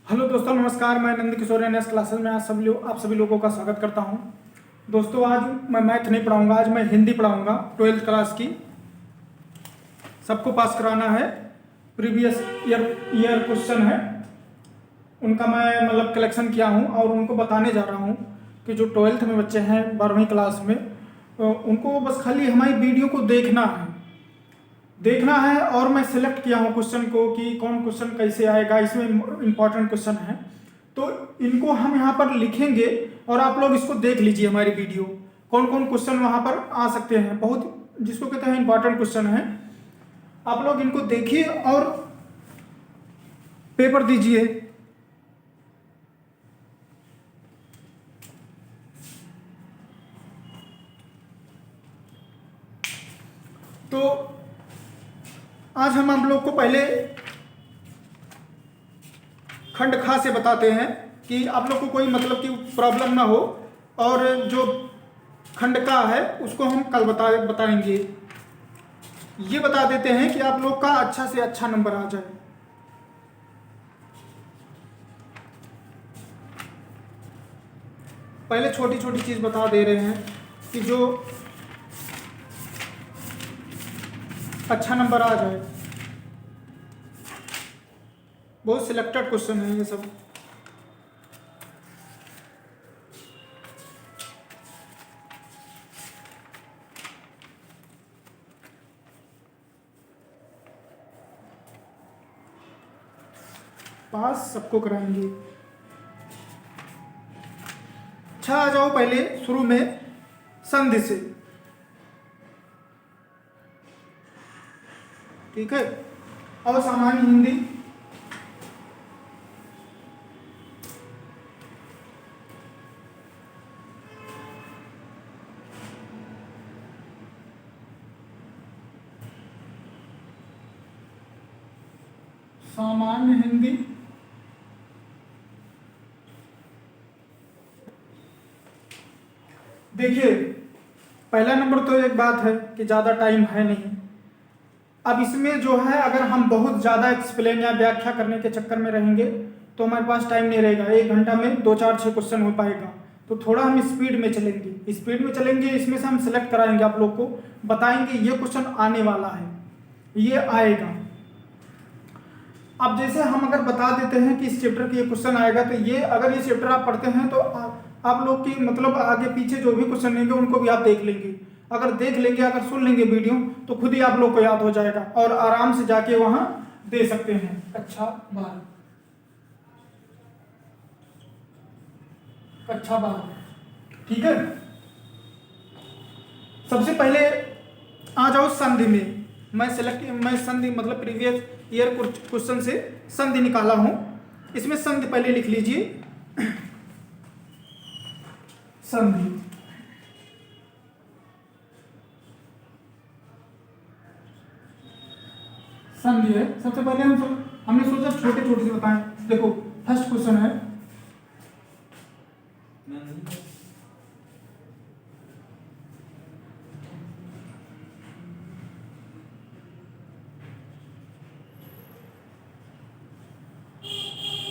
Hello दोस्तों, नमस्कार। मैं नंद किशोर एनएस क्लासेस में आप सभी लोगों का स्वागत करता हूं। दोस्तों, आज मैं मैथ नहीं पढ़ाऊंगा, आज मैं हिंदी पढ़ाऊंगा। 12th क्लास की सबको पास कराना है। प्रीवियस ईयर क्वेश्चन है, उनका मैं मतलब कलेक्शन किया हूं और उनको बताने जा रहा हूं कि जो 12th में बच्चे हैं 12वीं क्लास में, उनको बस खाली हमारी वीडियो को देखना है। और मैं सिलेक्ट किया हूँ क्वेश्चन को कि कौन क्वेश्चन कैसे आएगा, इसमें इंपॉर्टेंट क्वेश्चन है। तो इनको हम यहाँ पर लिखेंगे और आप लोग इसको देख लीजिए हमारी वीडियो, कौन कौन क्वेश्चन वहाँ पर आ सकते हैं। बहुत जिसको कहते हैं इंपॉर्टेंट क्वेश्चन है, आप लोग इनको देखिए और पेपर दीजिए। तो आज हम आप लोग को पहले खंड खा से बताते हैं कि आप लोग को कोई मतलब की प्रॉब्लम ना हो, और जो खंड का है उसको हम कल बताएंगे। ये बता देते हैं कि आप लोग का अच्छा से अच्छा नंबर आ जाए। पहले छोटी छोटी चीज बता दे रहे हैं कि जो अच्छा नंबर आ जाए। बहुत सिलेक्टेड क्वेश्चन है ये सब। पास सबको कराएंगे। अच्छा, आ जाओ पहले शुरू में संधि से। ठीक है, और सामान्य हिंदी सामान्य हिंदी देखिए, पहला नंबर तो एक बात है कि ज़्यादा टाइम है नहीं। अब इसमें जो है, अगर हम बहुत ज़्यादा एक्सप्लेन या व्याख्या करने के चक्कर में रहेंगे तो हमारे पास टाइम नहीं रहेगा। 1 घंटा में 2 4 6 क्वेश्चन हो पाएगा। तो थोड़ा हम स्पीड में चलेंगे। इसमें से हम सिलेक्ट कराएंगे, आप लोग को बताएंगे ये क्वेश्चन आने वाला है, ये आएगा। अब जैसे हम अगर बता देते हैं कि इस चैप्टर के ये क्वेश्चन आएगा, तो ये अगर ये चैप्टर आप पढ़ते हैं तो आप लोग की मतलब आगे पीछे जो भी क्वेश्चन लेंगे उनको भी आप देख लेंगे। अगर देख लेंगे, अगर सुन लेंगे वीडियो, तो खुद ही आप लोग को याद हो जाएगा और आराम से जाके वहां दे सकते हैं। कक्षा 12। ठीक है, सबसे पहले आ जाओ संधि में। मैं संधि मतलब प्रीवियस ईयर क्वेश्चन से संधि निकाला हूं। इसमें संधि पहले लिख लीजिए। संधि संधि है। सबसे पहले हमने सोचा छोटे छोटे से बताएं। देखो, फर्स्ट क्वेश्चन है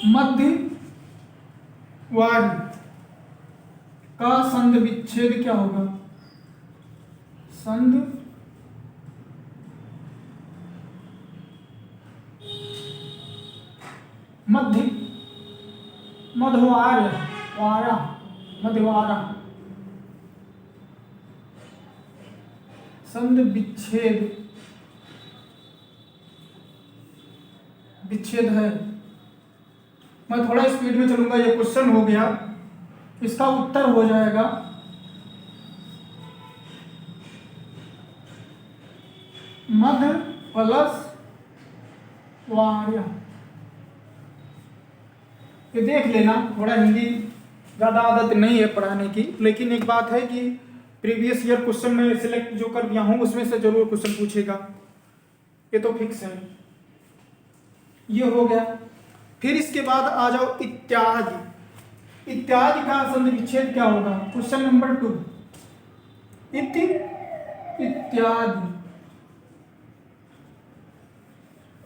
मध्य वार्ड का संध विच्छेद क्या होगा? संध मध्यवारा संध विच्छेद है। मैं थोड़ा स्पीड में चलूंगा। ये क्वेश्चन हो गया, इसका उत्तर हो जाएगा मध्य प्लस वार्य। ये देख लेना, थोड़ा हिंदी ज़्यादा आदत नहीं है पढ़ाने की, लेकिन एक बात है कि प्रीवियस ईयर क्वेश्चन में सिलेक्ट जो कर दिया हूँ उसमें से जरूर क्वेश्चन पूछेगा, ये तो फिक्स है। ये हो गया। फिर इसके बाद आ जाओ इत्यादि। इत्यादि का संधि विच्छेद क्या होगा? Question number 2। इत्यादि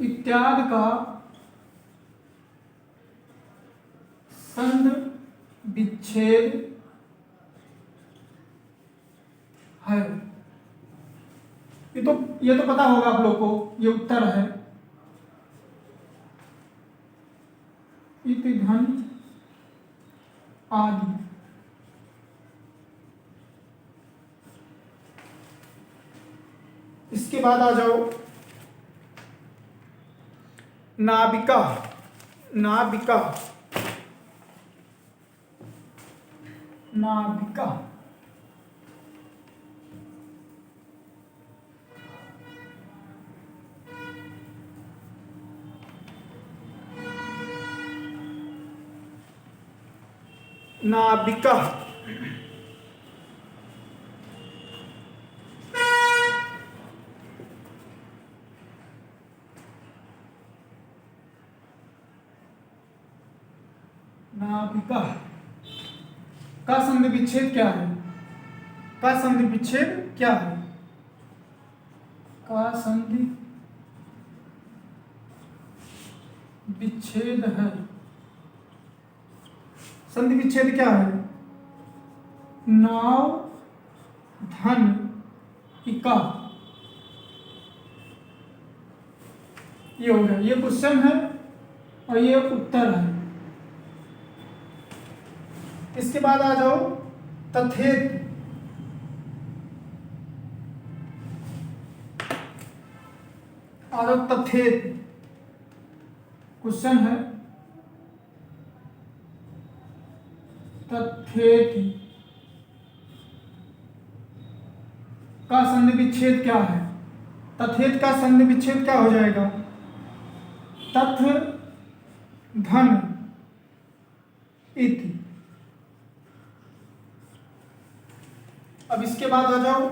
इत्यादि का संध विच्छेद है। ये तो पता होगा आप लोग को, ये उत्तर है। इति धन आदि। इसके बाद आ जाओ नाविका। नाविका नाविका नाविका नाविका का संधि विच्छेद क्या है? का संधि विच्छेद क्या है? का संधि विच्छेद है। संधि विच्छेद क्या है? नाव धन इका। ये हो गया, ये क्वेश्चन है और ये उत्तर है। इसके बाद आ जाओ तथेत। आ जाओ तथेत, क्वेश्चन है तथेत का संधि विच्छेद क्या है? तथेत का संधि विच्छेद क्या हो जाएगा? तथ धन इति। अब इसके बाद आ जाओ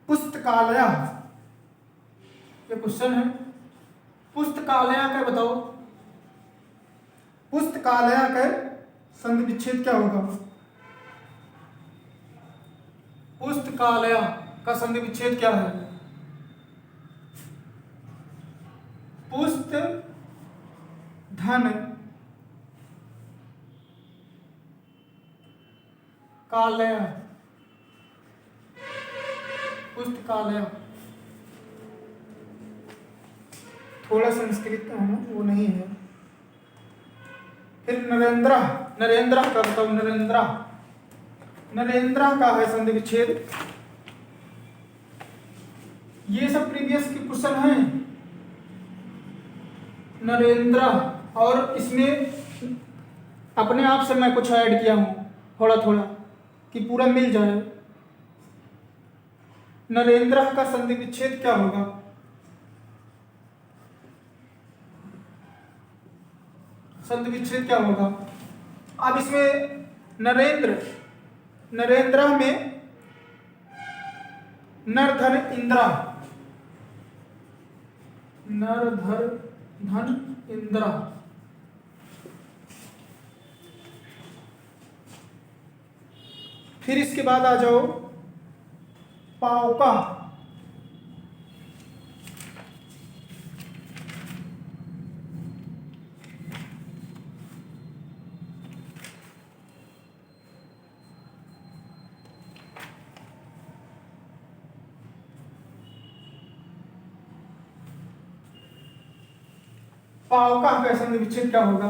पुस्तकालय। ये क्वेश्चन है पुस्तकालय का, बताओ पुस्तकालय का संधि विच्छेद क्या होगा? पुस्तकालय का संधि विच्छेद क्या है? पुस्त धन कालय। पुस्तकालय थोड़ा संस्कृत है ना, वो नहीं है। फिर नरेंद्र। नरेंद्र का बताओ। नरेंद्र नरेंद्र का है संधि विच्छेद। ये सब प्रीवियस के क्वेश्चन हैं। नरेंद्र, और इसमें अपने आप से मैं कुछ ऐड किया हूं थोड़ा थोड़ा कि पूरा मिल जाए। नरेंद्र का संधि विच्छेद क्या होगा? संधि विच्छेद क्या होगा? अब इसमें नरेंद्र, नरेंद्र में नरधर इंद्रा, नरधर धन इंद्रा। फिर इसके बाद आ जाओ पावका। पावका का संधि विच्छेद क्या होगा?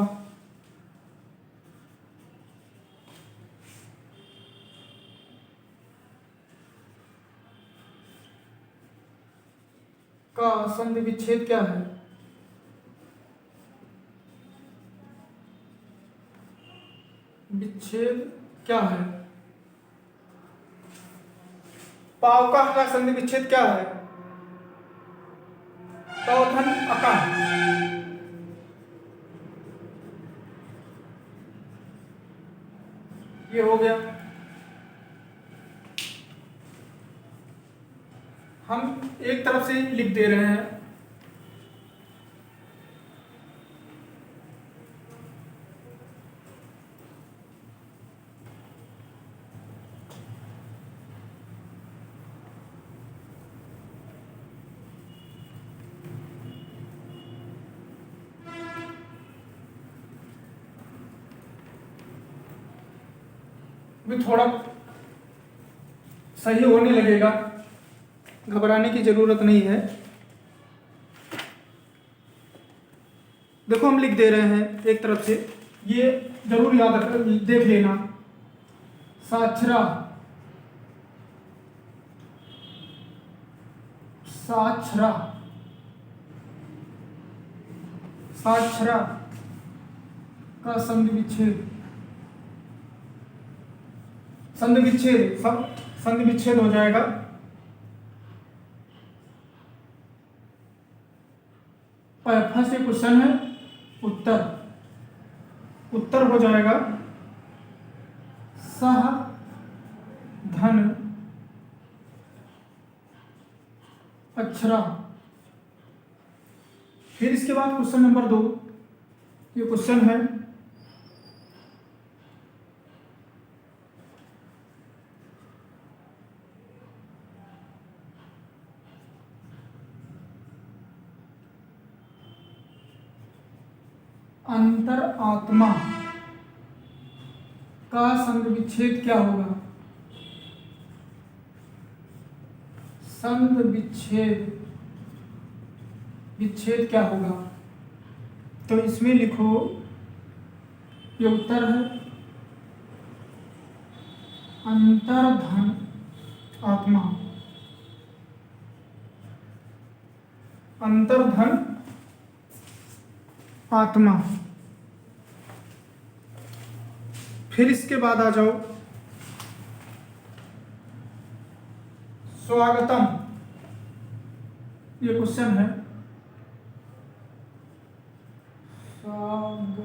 का संधि विच्छेद क्या है? विच्छेद क्या है? पावका का संधि विच्छेद क्या है? तौथन अका। ये हो गया। हम एक तरफ से लिख दे रहे हैं। भी थोड़ा सही होने लगेगा, घबराने की जरूरत नहीं है। देखो हम लिख दे रहे हैं एक तरफ से, ये जरूर याद रख देख लेना। साक्षरा, साक्षरा, साक्षरा का संधि विच्छेद, संधि विच्छेद, सब संधि विच्छेद हो जाएगा। फर्स्ट क्वेश्चन है उत्तर, उत्तर हो जाएगा सह धन अक्षरा। फिर इसके बाद क्वेश्चन नंबर 2, ये क्वेश्चन है अंतर आत्मा का संधि विच्छेद क्या होगा? संधि विच्छेद, विच्छेद क्या होगा? तो इसमें लिखो, ये उत्तर है अंतर्धन आत्मा, अंतर्धन आत्मा। फिर इसके बाद आ जाओ स्वागतम, ये क्वेश्चन है स्वागतम,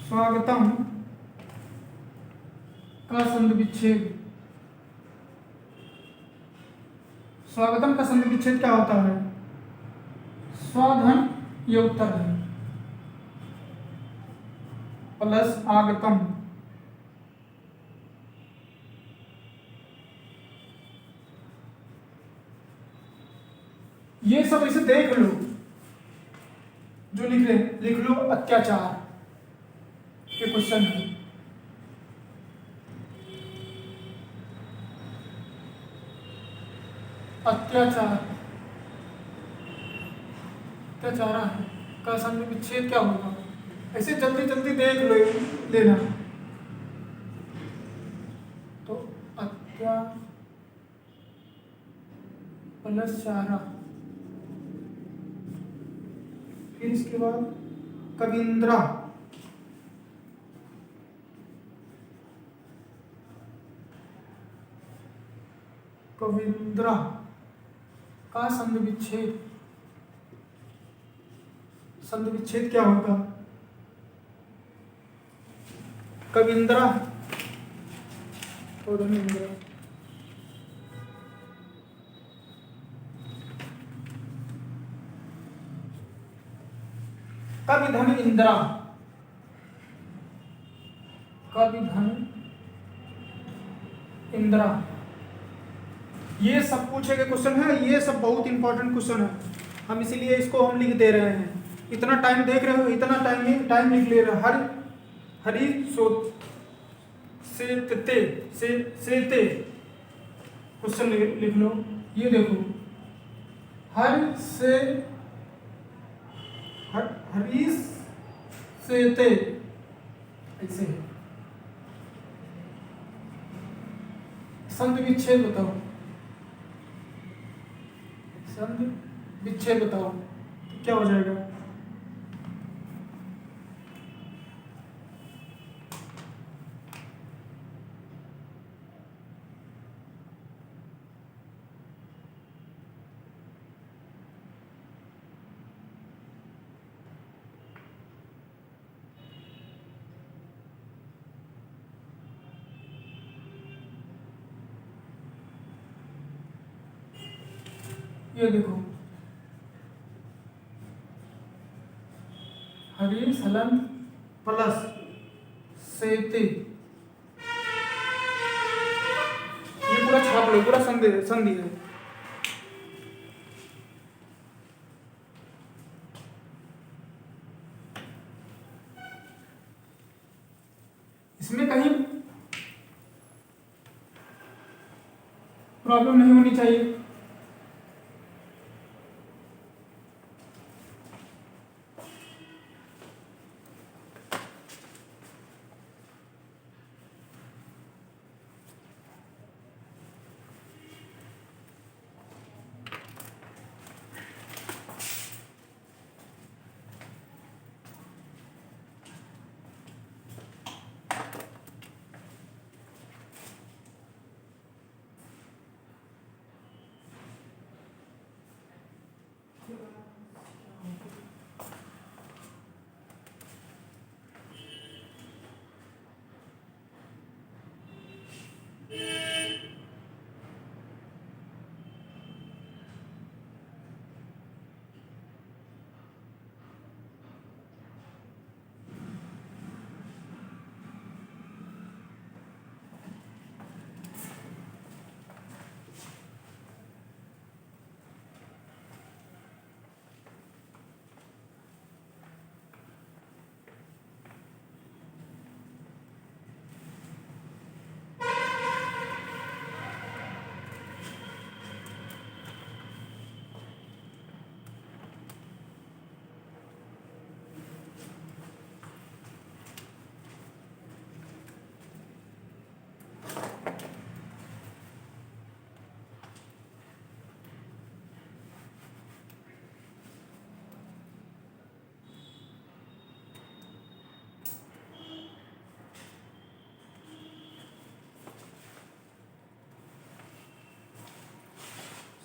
स्वागतम का संधि विच्छेद, स्वागतम का संधि विच्छेद क्या होता है? स्वाधन, ये उत्तर है, प्लस आगतम। ये सब इसे देख लो, जो लिख रहे लिख लो अत्याचार, ये क्वेश्चन है। अत्याचार, अत्याचारा का संधि विच्छेद क्या होगा? ऐसे जल्दी जल्दी देख लो लेना। तो अत्या प्लस चारा, फिर इसके बाद कविंद्रा, कविंद्रा का संधि विच्छेद, संधि विच्छेद क्या होगा? कविंद्रा और धनेंद्रा, कविधन इंद्रा, कविधन इंद्रा, ये सब पूछे गए क्वेश्चन है, ये सब बहुत इंपॉर्टेंट क्वेश्चन है, हम इसीलिए इसको हम लिख दे रहे हैं। इतना टाइम देख रहे हो, इतना टाइम लिख ले रहे हो। हरि सो से ते क्वेश्चन लिख लो। ये देखो, हरीश से ते, ऐसे है। संधि विच्छेद बताओ, संधि विच्छेद बताओ, तो क्या हो जाएगा? ये देखो, हरीश हलन प्लस सेते, ये पूरा छाप लो, पूरा संधि है। प्रॉब्लम नहीं होनी चाहिए।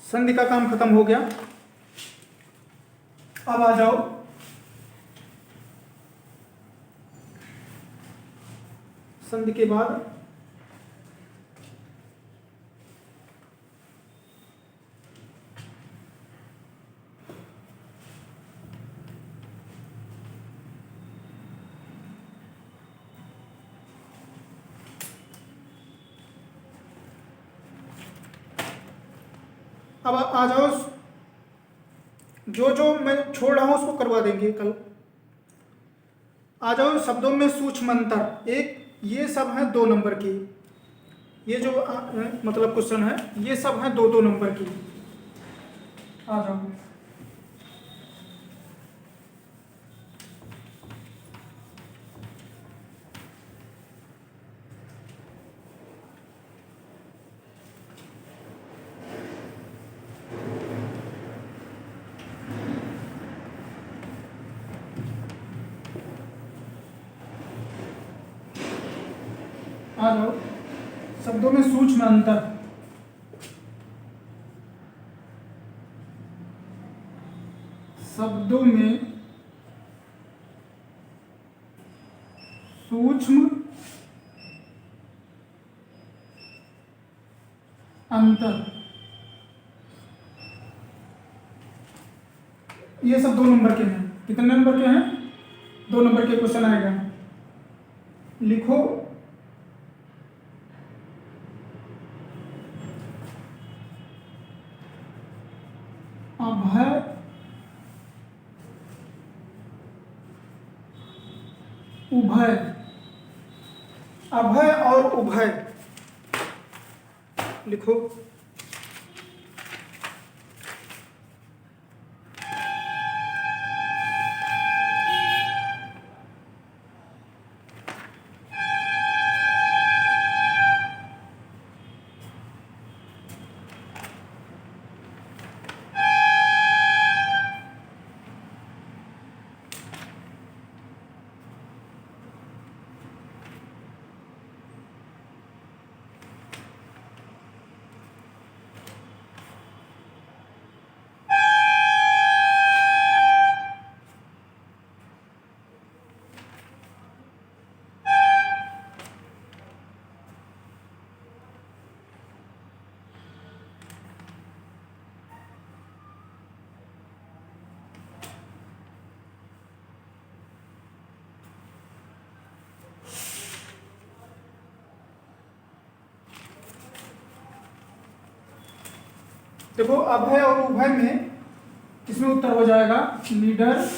संधि का काम खत्म हो गया। अब आ जाओ संधि के बाद अब आ जाओ, जो जो मैं छोड़ रहा हूं उसको करवा देंगे कल। आ जाओ शब्दों में सूक्ष्म अंतर। एक ये सब है 2 नंबर की, ये जो मतलब क्वेश्चन है ये सब है 2-2 नंबर की। आ जाओ आ जाओ शब्दों में सूक्ष्म अंतर। शब्दों में सूक्ष्म अंतर, ये सब 2 नंबर के हैं। कितने नंबर के हैं? 2 नंबर के क्वेश्चन आएगा। लिखो अभय उभय। अभय और उभय लिखो। देखो अभय और उभय में किसमें उत्तर हो जाएगा? नीडर,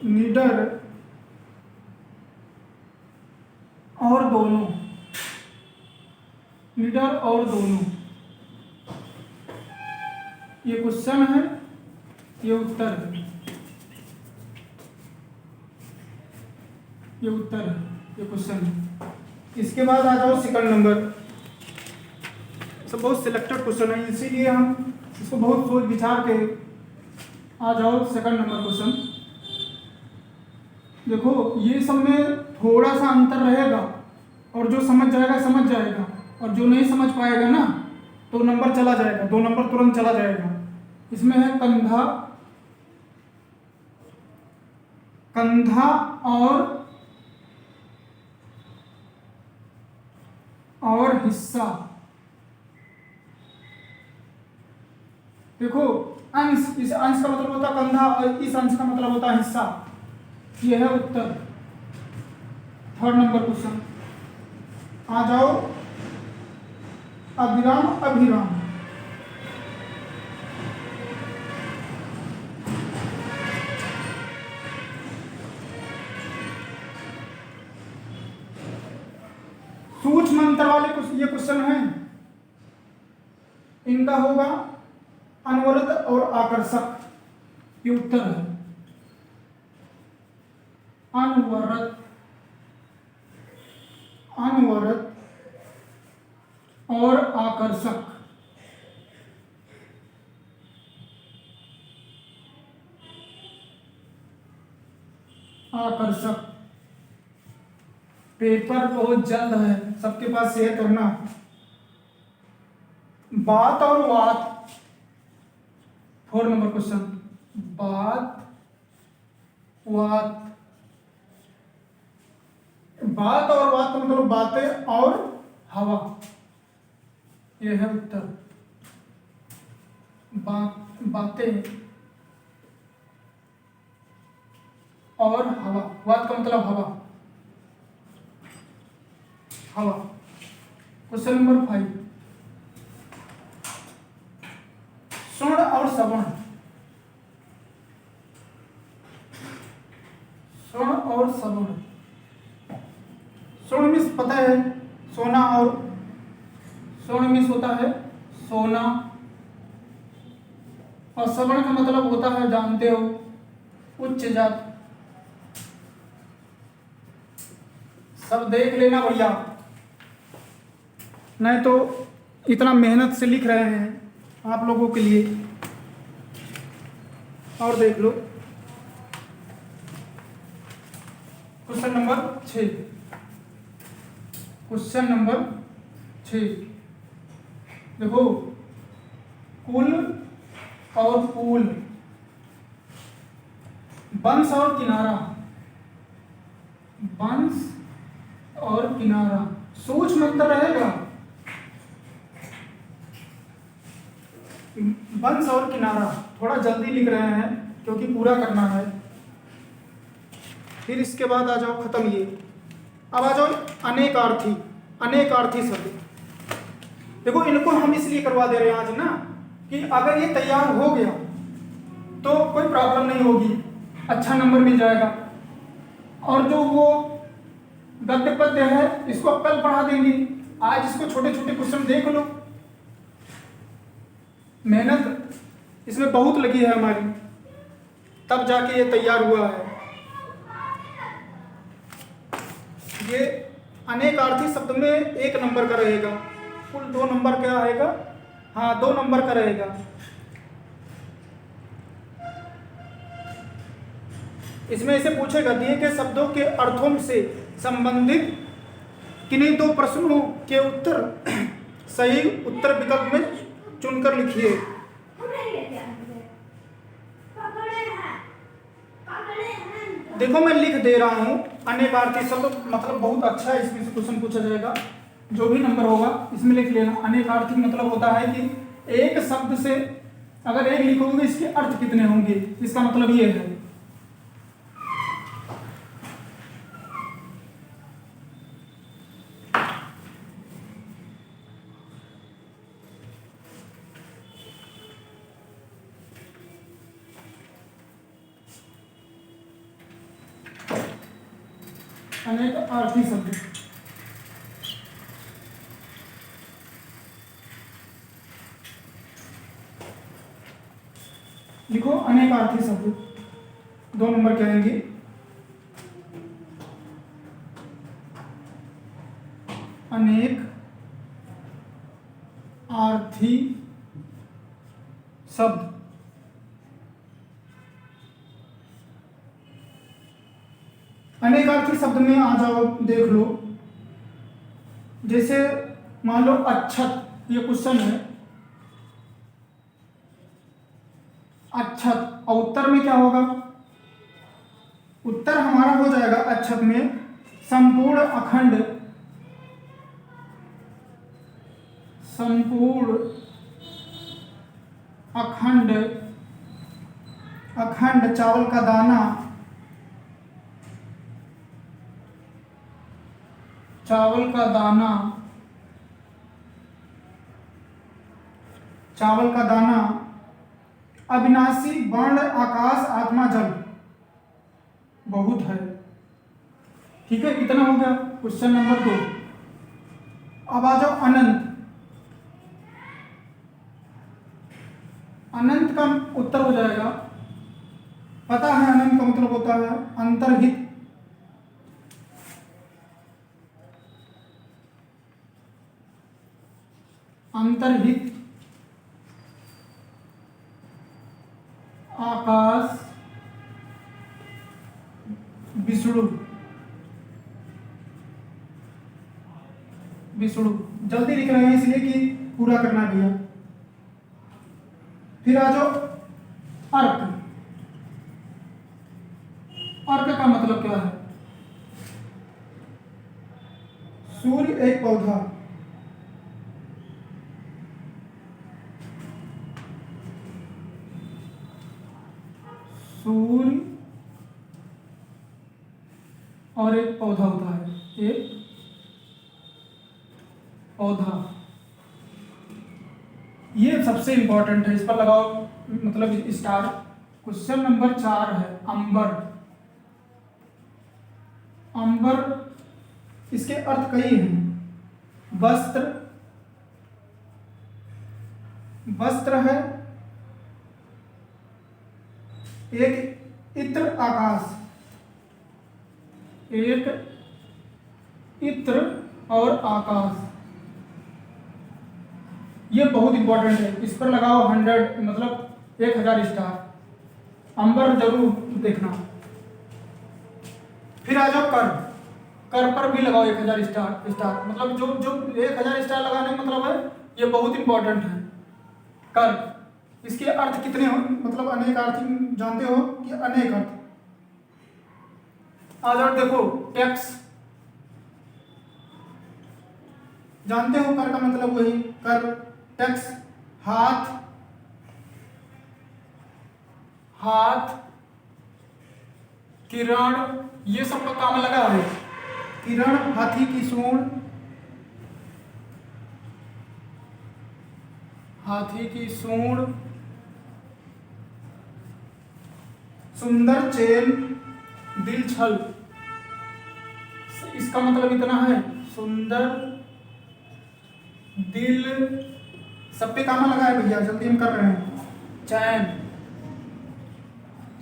नीडर और दोनों। निडर और दोनों, ये क्वेश्चन है, ये उत्तर है, ये उत्तर है, ये क्वेश्चन है। इसके बाद आ जाओ सेकंड नंबर। सब बहुत सिलेक्टेड क्वेश्चन है, इसीलिए हम इसको बहुत सोच विचार के। आ जाओ सेकंड नंबर क्वेश्चन। देखो ये सब में थोड़ा सा अंतर रहेगा, और जो समझ जाएगा समझ जाएगा, और जो नहीं समझ पाएगा ना तो नंबर चला जाएगा, 2 नंबर तुरंत चला जाएगा। इसमें है कंधा, कंधा और हिस्सा। देखो अंश, इस अंश का मतलब होता है कंधा और इस अंश का मतलब होता है हिस्सा। यह है उत्तर। Third number question. आ जाओ अभिराम अभिराम। सूक्ष्म अंतर वाले ये क्वेश्चन है, इनका होगा अनवरत और आकर्षक। ये उत्तर है अनवरत, अनवरत और आकर्षक। आकर्षक। पेपर बहुत जल्द है, सबके पास शेयर करना। बात और वात। 4 नंबर क्वेश्चन। बात वात। बात और वात का मतलब बातें और हवा। यह है उत्तर। बातें और हवा। वात का मतलब हवा, हवा। Question number 5। स्वर्ण और सवर्ण। स्वर्ण और सवर्ण। स्वर्ण मीन्स पता है सोना, और स्वर्ण मीन्स होता है सोना, और सवर्ण का मतलब होता है जानते हो उच्च जात। सब देख लेना भैया, नहीं तो इतना मेहनत से लिख रहे हैं आप लोगों के लिए। और देख लो क्वेश्चन नंबर 6। क्वेश्चन नंबर 6 देखो, कुल और पुल, बंश और किनारा। बंश और किनारा सूक्ष्म अंतर रहेगा। बंश और किनारा थोड़ा जल्दी लिख रहे हैं क्योंकि पूरा करना है। फिर इसके बाद आ जाओ खत्म ये। अब आ जाओ अनेकार्थी। अनेकार्थी शब्द। देखो इनको हम इसलिए करवा दे रहे हैं आज ना, कि अगर ये तैयार हो गया तो कोई प्रॉब्लम नहीं होगी, अच्छा नंबर मिल जाएगा। और जो वो गद्य पद्य है इसको अब कल पढ़ा देंगे, आज इसको छोटे छोटे क्वेश्चन देख लो। मेहनत इसमें बहुत लगी है हमारी, तब जाके ये तैयार हुआ है। ये अनेकार्थी शब्द में 1 नंबर का रहेगा, कुल 2 नंबर का आएगा। हाँ 2 नंबर का रहेगा। इसमें इसे पूछेगा दिए के शब्दों के अर्थों से संबंधित किन्हीं 2 प्रश्नों के उत्तर सही उत्तर विकल्प में चुनकर लिखिए। देखो मैं लिख दे रहा हूँ अनेकार्थी शब्द, मतलब बहुत अच्छा है, इसमें से क्वेश्चन पूछा जाएगा। जो भी नंबर होगा इसमें लिख लेना। अनेकार्थी मतलब होता है कि एक शब्द से अगर एक लिखोगे इसके अर्थ कितने होंगे, इसका मतलब ये है। अनेक अर्थी शब्द। लिखो अनेकार्थी शब्द, 2 नंबर क्या आएंगे? अनेक आर्थी शब्द। अनेकार्थी शब्द में आ जाओ, देख लो। जैसे मान लो अच्छत, ये क्वेश्चन है। अच्छत और उत्तर में क्या होगा? उत्तर हमारा हो जाएगा अच्छत में संपूर्ण अखंड, संपूर्ण अखंड, अखंड चावल का दाना, चावल का दाना, चावल का दाना, अविनाशी वर्ण आकाश आत्मा जल, बहुत है। ठीक है, कितना हो गया? Question number 2। अब आ जाओ अनंत। अनंत का उत्तर हो जाएगा, पता है अनंत का मतलब होता है अंतर्हित, अंतर्हित आकाश विष्णु, विष्णु। जल्दी लिख रहे हैं इसलिए कि पूरा करना भैया। फिर आ जाओ अर्क। अर्क का मतलब क्या है? सूर्य एक पौधा, सूर्य और एक पौधा होता है, एक पौधा। ये सबसे इंपॉर्टेंट है, इस पर लगाओ मतलब स्टार। क्वेश्चन नंबर 4 है अंबर। अंबर, इसके अर्थ कई हैं। वस्त्र, वस्त्र है, एक इत्र आकाश, एक इत्र और आकाश। ये बहुत इंपॉर्टेंट है, इस पर लगाओ 100 मतलब 1000 स्टार। अंबर जरूर देखना। फिर आ जाओ कर। कर पर भी लगाओ 1000 स्टार मतलब जो जो 1000 स्टार लगाने का मतलब है ये बहुत इंपॉर्टेंट है। कर, इसके अर्थ कितने हो मतलब अनेक अर्थ जानते हो कि अनेक अर्थ। आ जाओ देखो टैक्स, जानते हो कर का मतलब वही कर, टैक्स। हाथ, हाथ, किरण, ये सब का काम लगा है। किरण, हाथी की सूंड, हाथी की सूंड, सुंदर चैन, दिल छल। इसका मतलब इतना है, सुंदर दिल, सब पे काम लगा है भैया, जल्दी हम कर रहे हैं। चैन,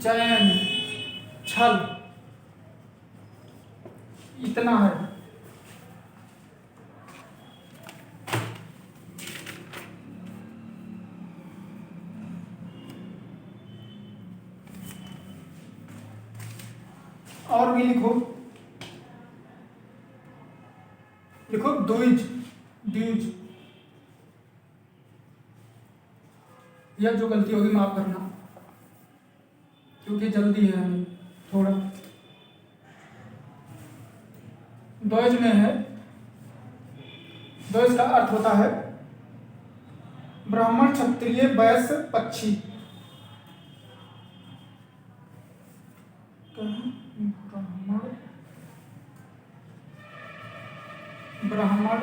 चैन, छल, इतना है। और भी लिखो, लिखो द्विज, द्विज। यह जो गलती होगी माफ करना क्योंकि जल्दी है हमें थोड़ा। द्विज में है, द्विज का अर्थ होता है ब्राह्मण, क्षत्रिय, वैश्य, पक्षी। ब्राह्मण,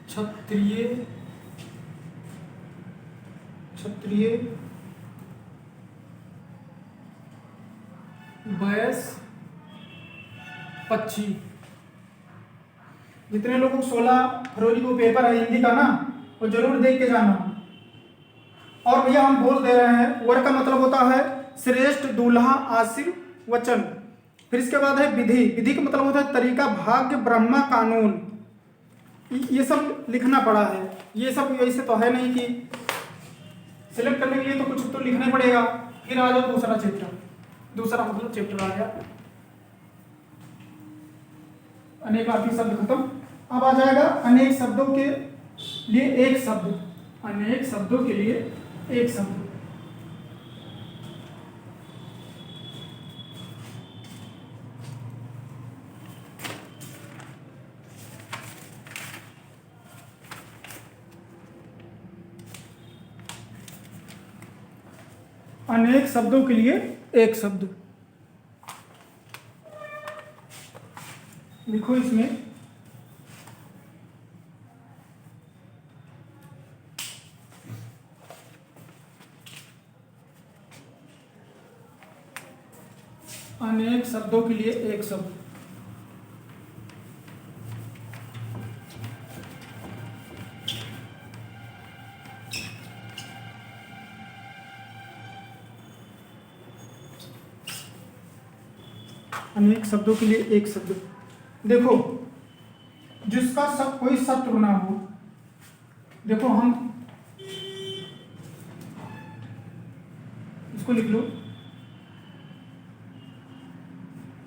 क्षत्रिय, क्षत्रिय, वैश्य, पक्षी। जितने लोगों को 16 फरवरी को पेपर है हिंदी का ना, वो जरूर देख के जाना। और देखो भैया हम बोल दे रहे हैं, वर का मतलब होता है श्रेष्ठ, दूल्हा, आशीर्वचन। फिर इसके बाद है विधि। विधि का मतलब होता है तरीका, भाग्य, ब्रह्मा, कानून। ये सब लिखना पड़ा है। ये सब ऐसे तो है नहीं कि सिलेक्ट करने के लिए तो कुछ तो लिखना ही पड़ेगा। फिर आ जाओ दूसरा चैप्टर, दूसरा मतलब चैप्टर आ गया अनेकार्थी शब्द खत्म। अब आ जाएगा अनेक शब्दों के लिए एक शब्द। अनेक शब्दों के लिए एक शब्द। अनेक शब्दों के लिए एक शब्द लिखो इसमें। अनेक शब्दों के लिए एक शब्द। अनेक शब्दों के लिए एक शब्द। देखो जिसका सब कोई शत्रु ना हो। देखो हम इसको लिख लो,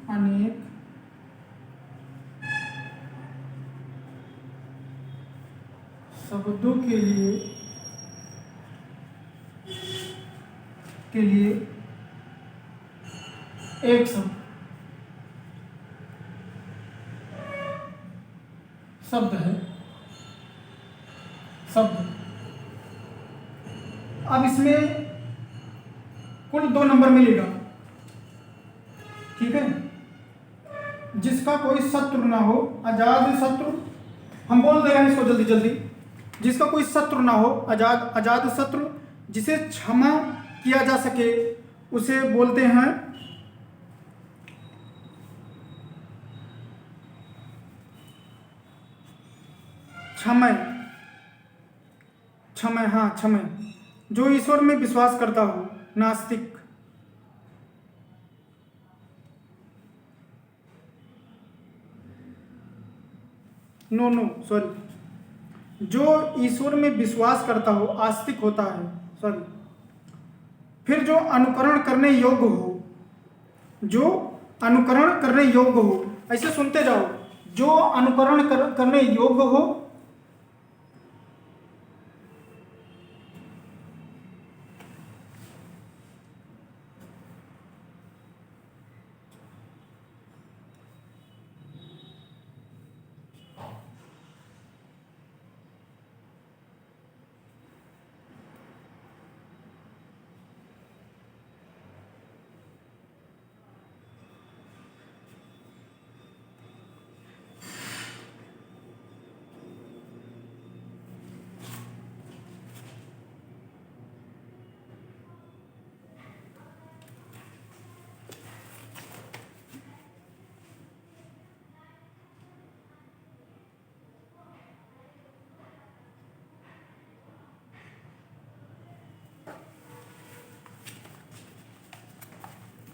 अनेक शब्दों के लिए एक शब्द। शब्द है शब्द। अब इसमें कुल 2 नंबर मिलेगा, ठीक है। जिसका कोई शत्रु ना हो, अजात शत्रु, हम बोल दे रहे हैं इसको जल्दी जल्दी। जिसका कोई शत्रु ना हो, अजात शत्रु, जिसे क्षमा किया जा सके, उसे बोलते हैं क्षमय। क्षमय, हाँ क्षमय। जो ईश्वर में विश्वास करता हो, नास्तिक। नो सॉरी, जो ईश्वर में विश्वास करता हो, आस्तिक होता है, सॉरी। फिर जो अनुकरण करने योग्य हो, जो अनुकरण करने योग्य हो, ऐसे सुनते जाओ। जो अनुकरण करने योग्य हो,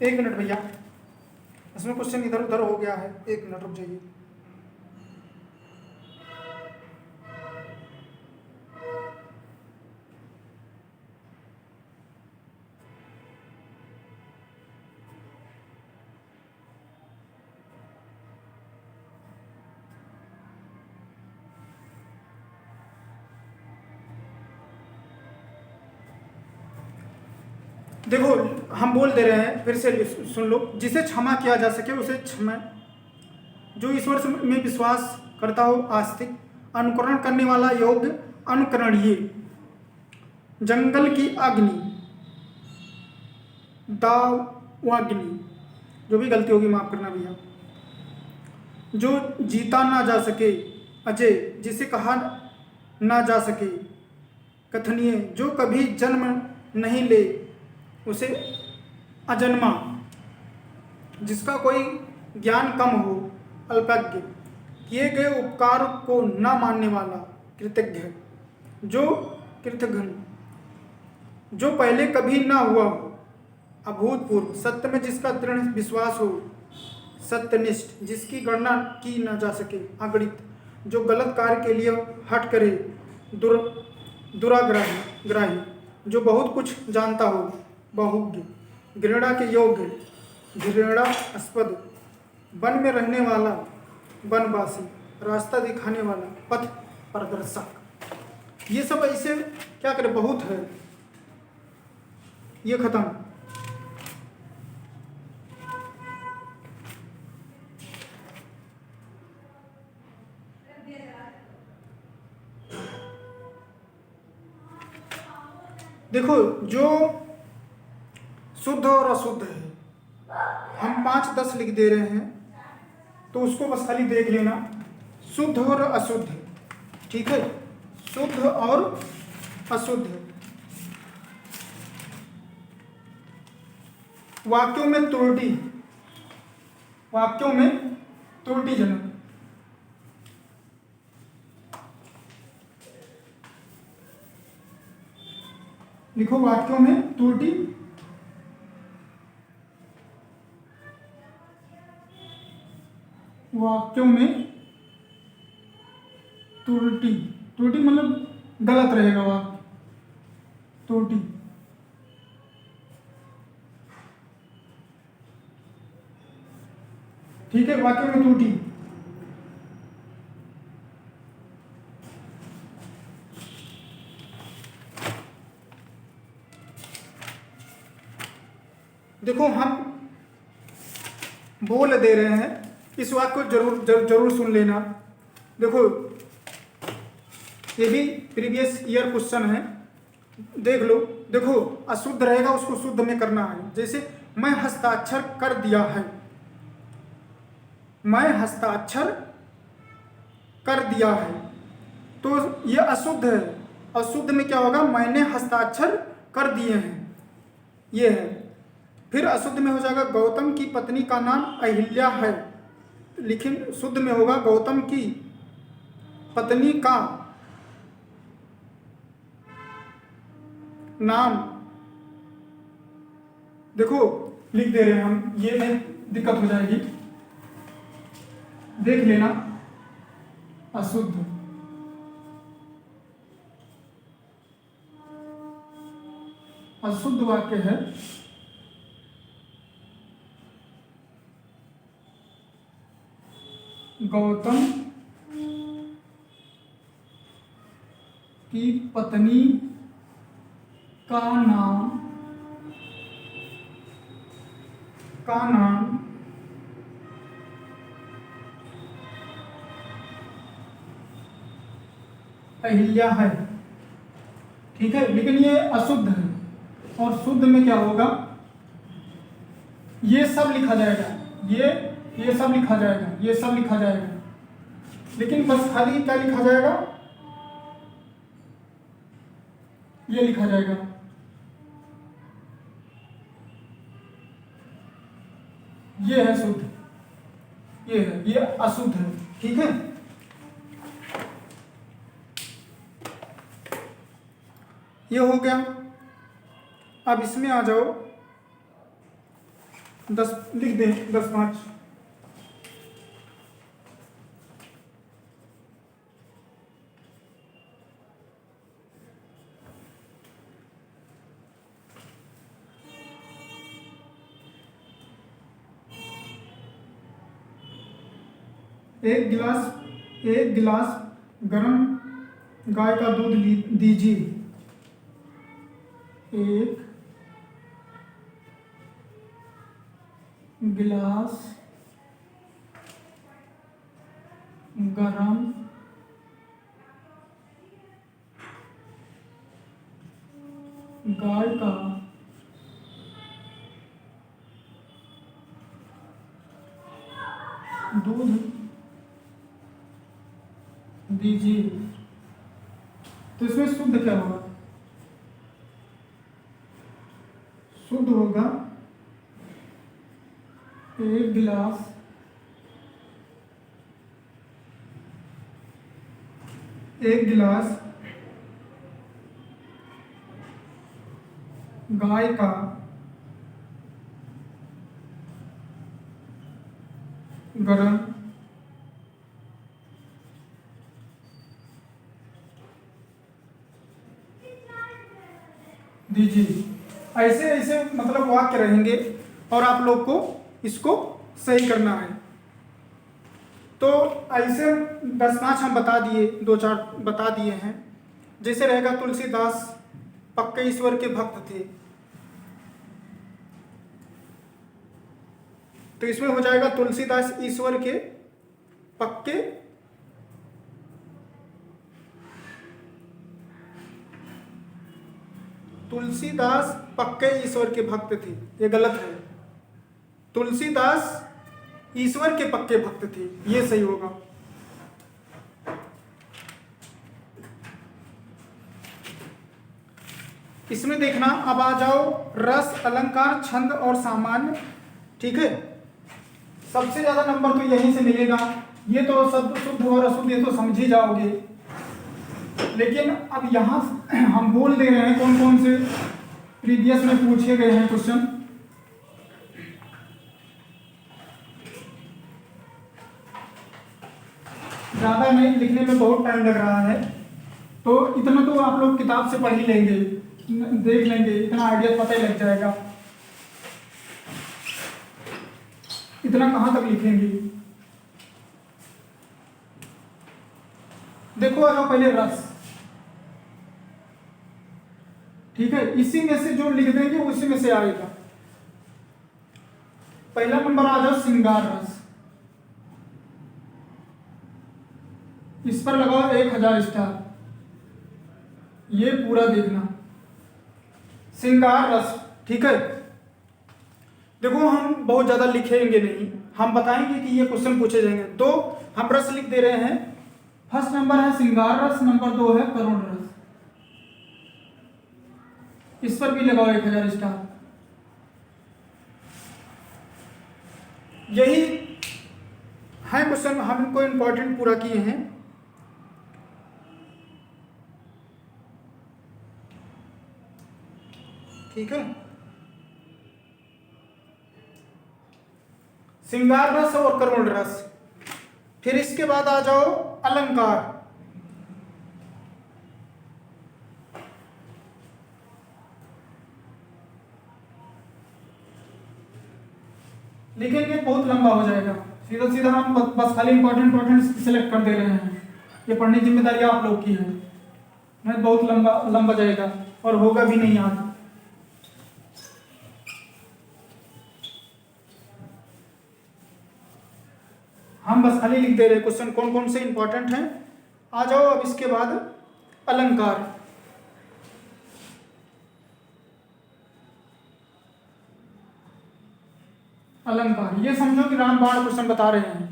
एक मिनट भैया, इसमें क्वेश्चन इधर उधर हो गया है, 1 मिनट रुक जाइए। देखो हम बोल दे रहे हैं, फिर से सुन लो। जिसे क्षमा किया जा सके उसे क्षमा। जो ईश्वर में विश्वास करता हो, आस्तिक। अनुकरण करने वाला, योग्य, अनुकरणीय। जंगल की अग्नि, दावाग्नि। जो भी गलती होगी माफ करना भैया। जो जीता ना जा सके, अजय। जिसे कहा ना जा सके, कथनीय। जो कभी जन्म नहीं ले, उसे अजन्मा। जिसका कोई ज्ञान कम हो, अल्पज्ञ। किए गए उपकार को न मानने वाला, कृतज्ञ। जो कृतघ्न। जो पहले कभी ना हुआ हो, अभूतपूर्व, सत्य में जिसका दृढ़ विश्वास हो, सत्यनिष्ठ, जिसकी गणना की न जा सके, अगणित, जो गलत कार्य के लिए हट करे, दुर दुराग्राही ग्राही, जो बहुत कुछ जानता हो, बहुज्ञ, घृणा के योग्य, घृणास्पद, वन में रहने वाला, वनवासी, रास्ता दिखाने वाला, पथ प्रदर्शक। ये सब ऐसे क्या करें, बहुत है। ये खत्म। देखो, जो शुद्ध और अशुद्ध है, हम 5-10 लिख दे रहे हैं, तो उसको बस खाली देख लेना, शुद्ध और अशुद्ध, ठीक है, शुद्ध और अशुद्ध। वाक्यों में त्रुटि, वाक्यों में त्रुटिजनक, लिखो वाक्यों में त्रुटि, वाक्यों में त्रुटि, त्रुटि मतलब गलत रहेगा वाक्य, त्रुटि। ठीक है, वाक्यों में त्रुटि। देखो, हम बोल दे रहे हैं, इस वाक्य को जरूर सुन लेना। देखो, ये भी प्रीवियस ईयर क्वेश्चन है, देख लो। देखो, अशुद्ध रहेगा, उसको शुद्ध में करना है। जैसे मैं हस्ताक्षर कर दिया है, मैं हस्ताक्षर कर दिया है, तो ये अशुद्ध है। अशुद्ध में क्या होगा, मैंने हस्ताक्षर कर दिए हैं, ये है। फिर अशुद्ध में हो जाएगा, गौतम की पत्नी का नाम अहिल्या है, लेकिन शुद्ध में होगा, गौतम की पत्नी का नाम, देखो लिख दे रहे हैं हम, ये में दिक्कत हो जाएगी, देख लेना। अशुद्ध, अशुद्ध वाक्य है गौतम की पत्नी का नाम अहिल्या है, ठीक है, लेकिन ये अशुद्ध है। और शुद्ध में क्या होगा, ये सब लिखा जाएगा, ये सब लिखा जाएगा, ये सब लिखा जाएगा, लेकिन बस खाली क्या लिखा जाएगा, ये लिखा जाएगा। ये है शुद्ध, ये है, ये अशुद्ध है, ठीक है। ये हो गया। अब इसमें आ जाओ, 10 लिख दें, 10-5। एक गिलास गरम गाय का दूध दीजिए। एक गिलास गरम गाय का दूध दीजिए। तो इसमें शुद्ध क्या होगा, शुद्ध होगा एक गिलास गाय का गरम दीजिए। ऐसे ऐसे मतलब वाक्य रहेंगे और आप लोग को इसको सही करना है। तो ऐसे 10-5 हम बता दिए, 2-4 बता दिए हैं। जैसे रहेगा तुलसीदास पक्के ईश्वर के भक्त थे, तो इसमें हो जाएगा तुलसीदास ईश्वर के पक्के तुलसीदास पक्के ईश्वर के भक्त थे, ये गलत है। तुलसीदास ईश्वर के पक्के भक्त थे, ये सही होगा। इसमें देखना, अब आ जाओ रस, अलंकार, छंद और सामान्य। ठीक है, सबसे ज्यादा नंबर तो यहीं से मिलेगा। ये तो शब्द शुद्ध और अशुद्ध ये तो समझ ही जाओगे, लेकिन अब यहां हम बोल दे रहे हैं कौन कौन से प्रीवियस में पूछे गए हैं क्वेश्चन। ज्यादा नहीं, लिखने में बहुत टाइम लग रहा है, तो इतना तो आप लोग किताब से पढ़ ही लेंगे, देख लेंगे, इतना आइडिया पता ही लग जाएगा। इतना कहां तक लिखेंगे। देखो आ जाओ पहले रस। ठीक है, इसी में से जो लिख देंगे उसी में से आएगा। पहला नंबर आ जाओ श्रृंगार रस, इस पर लगाओ 1000 स्टार। ये पूरा देखना, श्रृंगार रस। ठीक है, देखो हम बहुत ज्यादा लिखेंगे नहीं, हम बताएंगे कि ये क्वेश्चन पूछे जाएंगे। तो हम रस लिख दे रहे हैं। फर्स्ट नंबर है श्रृंगार रस, नंबर 2 है करुण रस, इस पर भी लगाओ 1000 स्टार। यही है क्वेश्चन, हम इनको इंपॉर्टेंट पूरा किए हैं। ठीक है, श्रृंगार रस और करुण रस। फिर इसके बाद आ जाओ अलंकार। लिखेंगे बहुत लंबा हो जाएगा, सीधा सीधा हम बस खाली इंपॉर्टेंट सिलेक्ट कर दे रहे हैं। ये पढ़ने की जिम्मेदारी आप लोग की है, नहीं बहुत लंबा जाएगा और होगा भी नहीं याद। हम बस खाली लिख दे रहे क्वेश्चन कौन कौन से इंपॉर्टेंट हैं। आ जाओ अब इसके बाद अलंकार। अलंकार ये समझो कि रामबाण क्वेश्चन बता रहे हैं।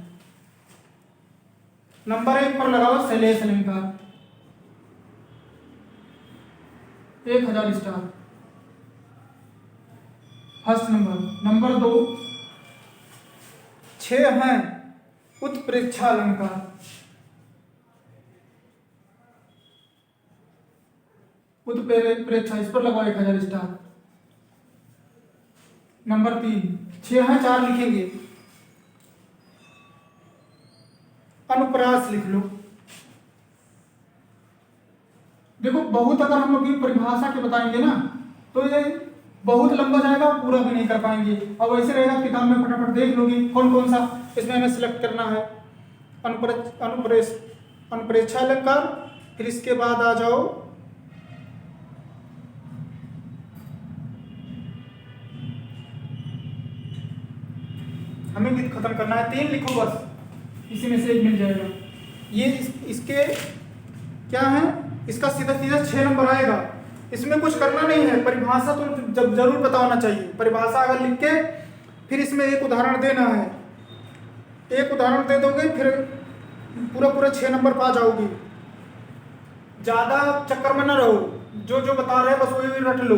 नंबर 1 पर लगाओ शैलेश अलंकार, 1000 स्टार फर्स्ट नंबर। नंबर 2 6 हैं उत्प्रेक्षा अलंकार, उत्प्रेक्षा, इस पर लगाओ 1000 स्टार। नंबर 3 6 हैं, 4 लिखेंगे, अनुप्रास लिख लो। देखो बहुत अगर हम अभी परिभाषा के बताएंगे ना तो ये बहुत लंबा जाएगा, पूरा भी नहीं कर पाएंगे। अब वैसे रहेगा किताब में फटाफट देख लोगे कौन कौन सा इसमें हमें सिलेक्ट करना है। अनुप्रेक्षा अलंकार। फिर इसके बाद आ जाओ हमें गीत खत्म करना है, 3 लिखो बस, इसी में से एक मिल जाएगा। ये इसके क्या है, इसका सीधा सीधा 6 नंबर आएगा। इसमें कुछ करना नहीं है, परिभाषा तो जब जरूर पता होना चाहिए। परिभाषा अगर लिख के फिर इसमें एक उदाहरण देना है, एक उदाहरण दे दोगे फिर पूरा 6 नंबर पा जाओगे। ज्यादा चक्कर में न रहो, जो जो बता रहे हैं बस वही रट लो।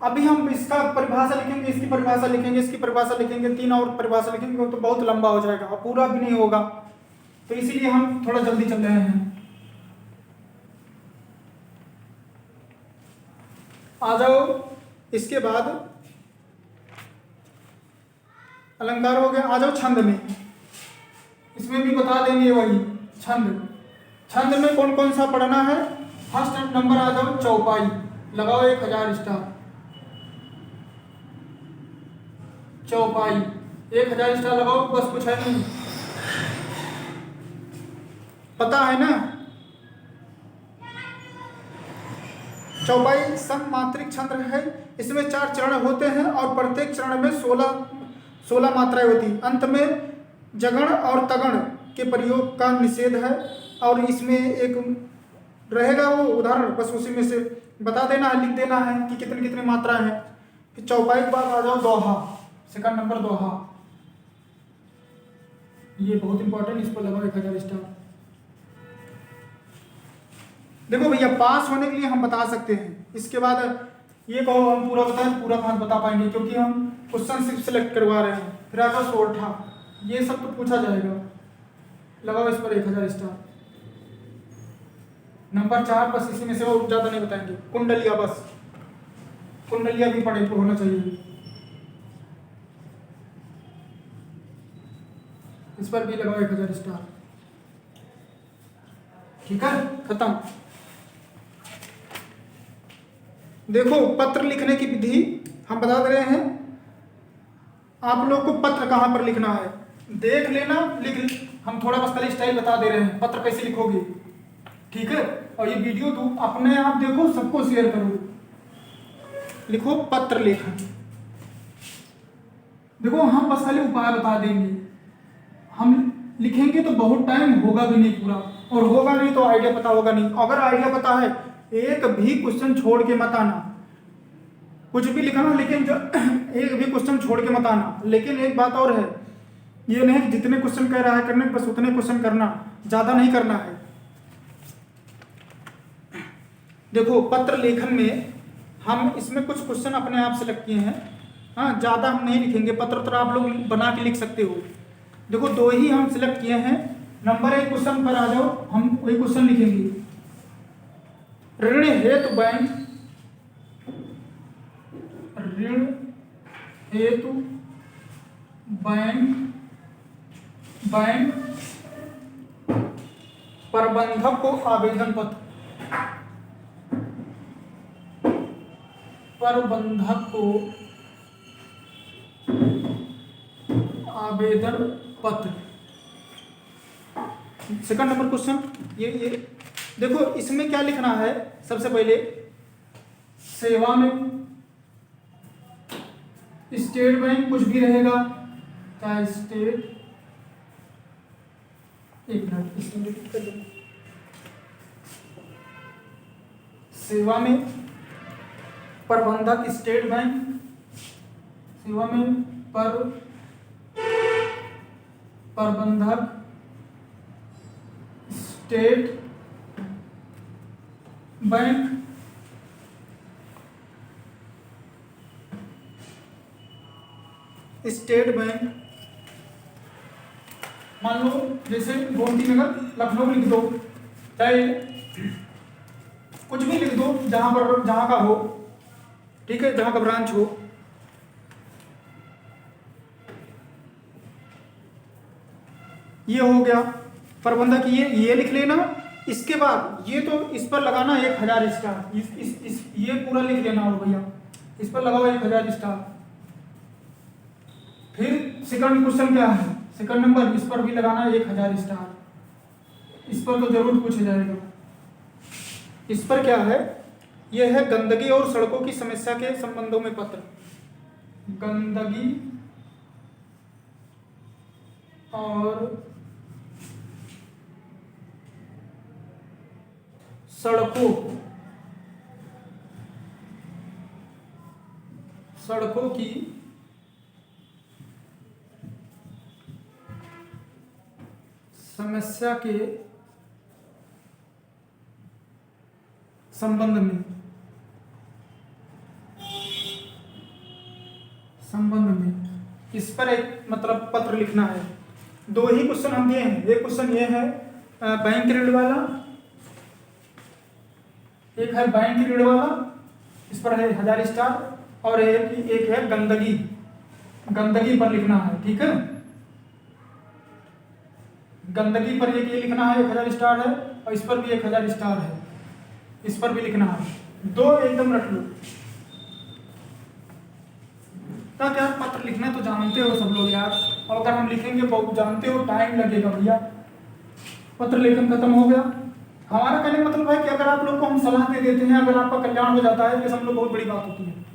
अभी हम इसका परिभाषा लिखेंगे, इसकी परिभाषा लिखेंगे, इसकी परिभाषा लिखेंगे, 3 और परिभाषा लिखेंगे तो बहुत लंबा हो जाएगा और पूरा भी नहीं होगा। तो इसीलिए हम थोड़ा जल्दी चल रहे हैं। आ जाओ। इसके बाद अलंकार हो गया, आ जाओ छंद में। इसमें भी बता देंगे वही छंद। छंद में कौन कौन सा पढ़ना है। फर्स्ट नंबर आ जाओ चौपाई, लगाओ 1000 स्टार। चौपाई 1000 स्टार लगाओ, बस कुछ है नहीं, पता है ना। चौपाई सममात्रिक छंद है। इसमें 4 चरण होते हैं और प्रत्येक चरण में 16 मात्राएं होती। अंत में जगण और तगण के प्रयोग का निषेध है। और इसमें एक रहेगा वो उदाहरण, बस उसी में से बता देना है, लिख देना है कि कितनी कितनी मात्राएं हैं। फिर चौपाई के बाद आ जाओ दोहा, सेकंड नंबर दोहा। ये बहुत इंपॉर्टेंट, इस पर लगाओ 1000 स्टार। देखो भैया, पास होने के लिए हम बता सकते हैं। इसके बाद ये कहो हम पूरा बताएं, पूरा कहाँ बता पाएंगे, क्योंकि हम क्वेश्चन सिर्फ सिलेक्ट करवा रहे हैं। फिर आ जाओ सोरठा, ये सब तो पूछा जाएगा, लगाओ इस पर 1000 स्टार। नंबर 4 बस इसी में से, और ज़्यादा नहीं बताएंगे। कुंडलिया, बस कुंडलिया भी पढ़े होना चाहिए, इस पर भी लगाओ 1000 स्टार। ठीक है, खत्म। देखो पत्र लिखने की विधि हम बता दे रहे हैं। आप लोग को पत्र कहाँ पर लिखना है देख लेना, हम थोड़ा बस खाली स्टाइल बता दे रहे हैं, पत्र कैसे लिखोगे। ठीक है, और ये वीडियो तो अपने आप देखो, सबको शेयर करो। लिखो पत्र लेखन। देखो हम बस खाली उपाय बता देंगे, हम लिखेंगे तो बहुत टाइम होगा भी नहीं पूरा, और होगा नहीं तो आइडिया पता होगा नहीं। अगर आइडिया पता है, एक भी क्वेश्चन छोड़ के मत आना। कुछ भी लिखना, लेकिन जो एक भी क्वेश्चन छोड़ के मत आना। लेकिन एक बात और है, ये नहीं कि जितने क्वेश्चन कह रहा है करने, बस उतने क्वेश्चन करना, ज़्यादा नहीं करना है। देखो पत्र लेखन में हम इसमें कुछ क्वेश्चन अपने आप सेलेक्ट किए हैं। हाँ, ज़्यादा हम नहीं लिखेंगे। पत्र तो आप लोग बना के लिख सकते हो। देखो 2 ही हम सिलेक्ट किए हैं। नंबर 1 क्वेश्चन पर आ जाओ, हम वही क्वेश्चन लिखेंगे। ऋण हेतु बैंक, ऋण हेतु बैंक प्रबंधक को आवेदन पत्र, प्रबंधक को आवेदन पत्र। सेकंड नंबर क्वेश्चन ये देखो, इसमें क्या लिखना है। सबसे पहले सेवा में स्टेट बैंक कुछ भी रहेगा, चाहे स्टेट, एक मिनट इसमें रिपीट कर दो। सेवा में प्रबंधक स्टेट बैंक, सेवा में प्रबंधक स्टेट बैंक, स्टेट बैंक। मान लो जैसे गोमती नगर लखनऊ लिख दो, चाहे कुछ भी लिख दो, जहां का हो। ठीक है, जहां का ब्रांच हो। ये हो गया प्रबंधक, ये लिख लेना। इसके बाद ये तो इस पर लगाना 1000 स्टार, ये पूरा लिख लेना हो भैया, इस पर लगाओ 1000 स्टार। फिर सेकंड क्वेश्चन क्या है, सेकंड नंबर, इस पर भी लगाना 1000 स्टार। इस पर तो जरूर पूछा जाएगा। इस पर क्या है, यह है गंदगी और सड़कों की समस्या के संबंधों में पत्र। गंदगी और सड़कों की समस्या के संबंध में इस पर एक मतलब पत्र लिखना है। 2 ही क्वेश्चन हम दिए हैं। एक क्वेश्चन ये है बैंक ऋण वाला, एक है बैंक ऋण वाला, इस पर है 1000 स्टार, और एक है गंदगी, गंदगी पर लिखना है, ठीक है। गंदगी पर एक ये लिखना है, 1000 स्टार है, और इस पर भी 1000 स्टार है, इस पर भी लिखना है। 2 एकदम रट लो, ताकि यार पत्र लिखना तो जानते हो सब लोग यार, और अगर हम लिखेंगे बहुत जानते हो टाइम लगेगा भैया। पत्र लेखन खत्म हो गया। हमारा कहने का मतलब है कि अगर आप लोग को हम सलाह दे देते हैं, अगर आपका कल्याण हो जाता है, तो सब लोग बहुत बड़ी बात होती है।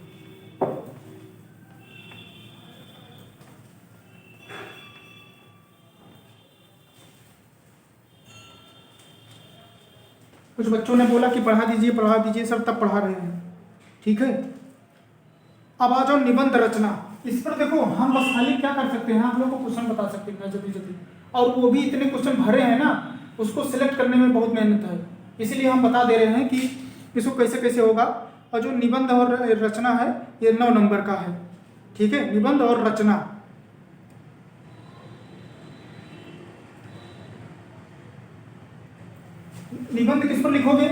कुछ बच्चों ने बोला कि पढ़ा दीजिए सर, तब पढ़ा रहे हैं, ठीक है। अब आ जाओ निबंध रचना। इस पर देखो हम बस खाली क्या कर सकते हैं, आप लोगों को क्वेश्चन बता सकते हैं जल्दी जल्दी, और वो भी इतने क्वेश्चन भरे हैं ना, उसको सिलेक्ट करने में बहुत मेहनत है, इसलिए हम बता दे रहे हैं कि इसको कैसे कैसे होगा। और जो निबंध और रचना है ये 9 नंबर का है, ठीक है। निबंध और रचना, निबंध किस पर लिखोगे?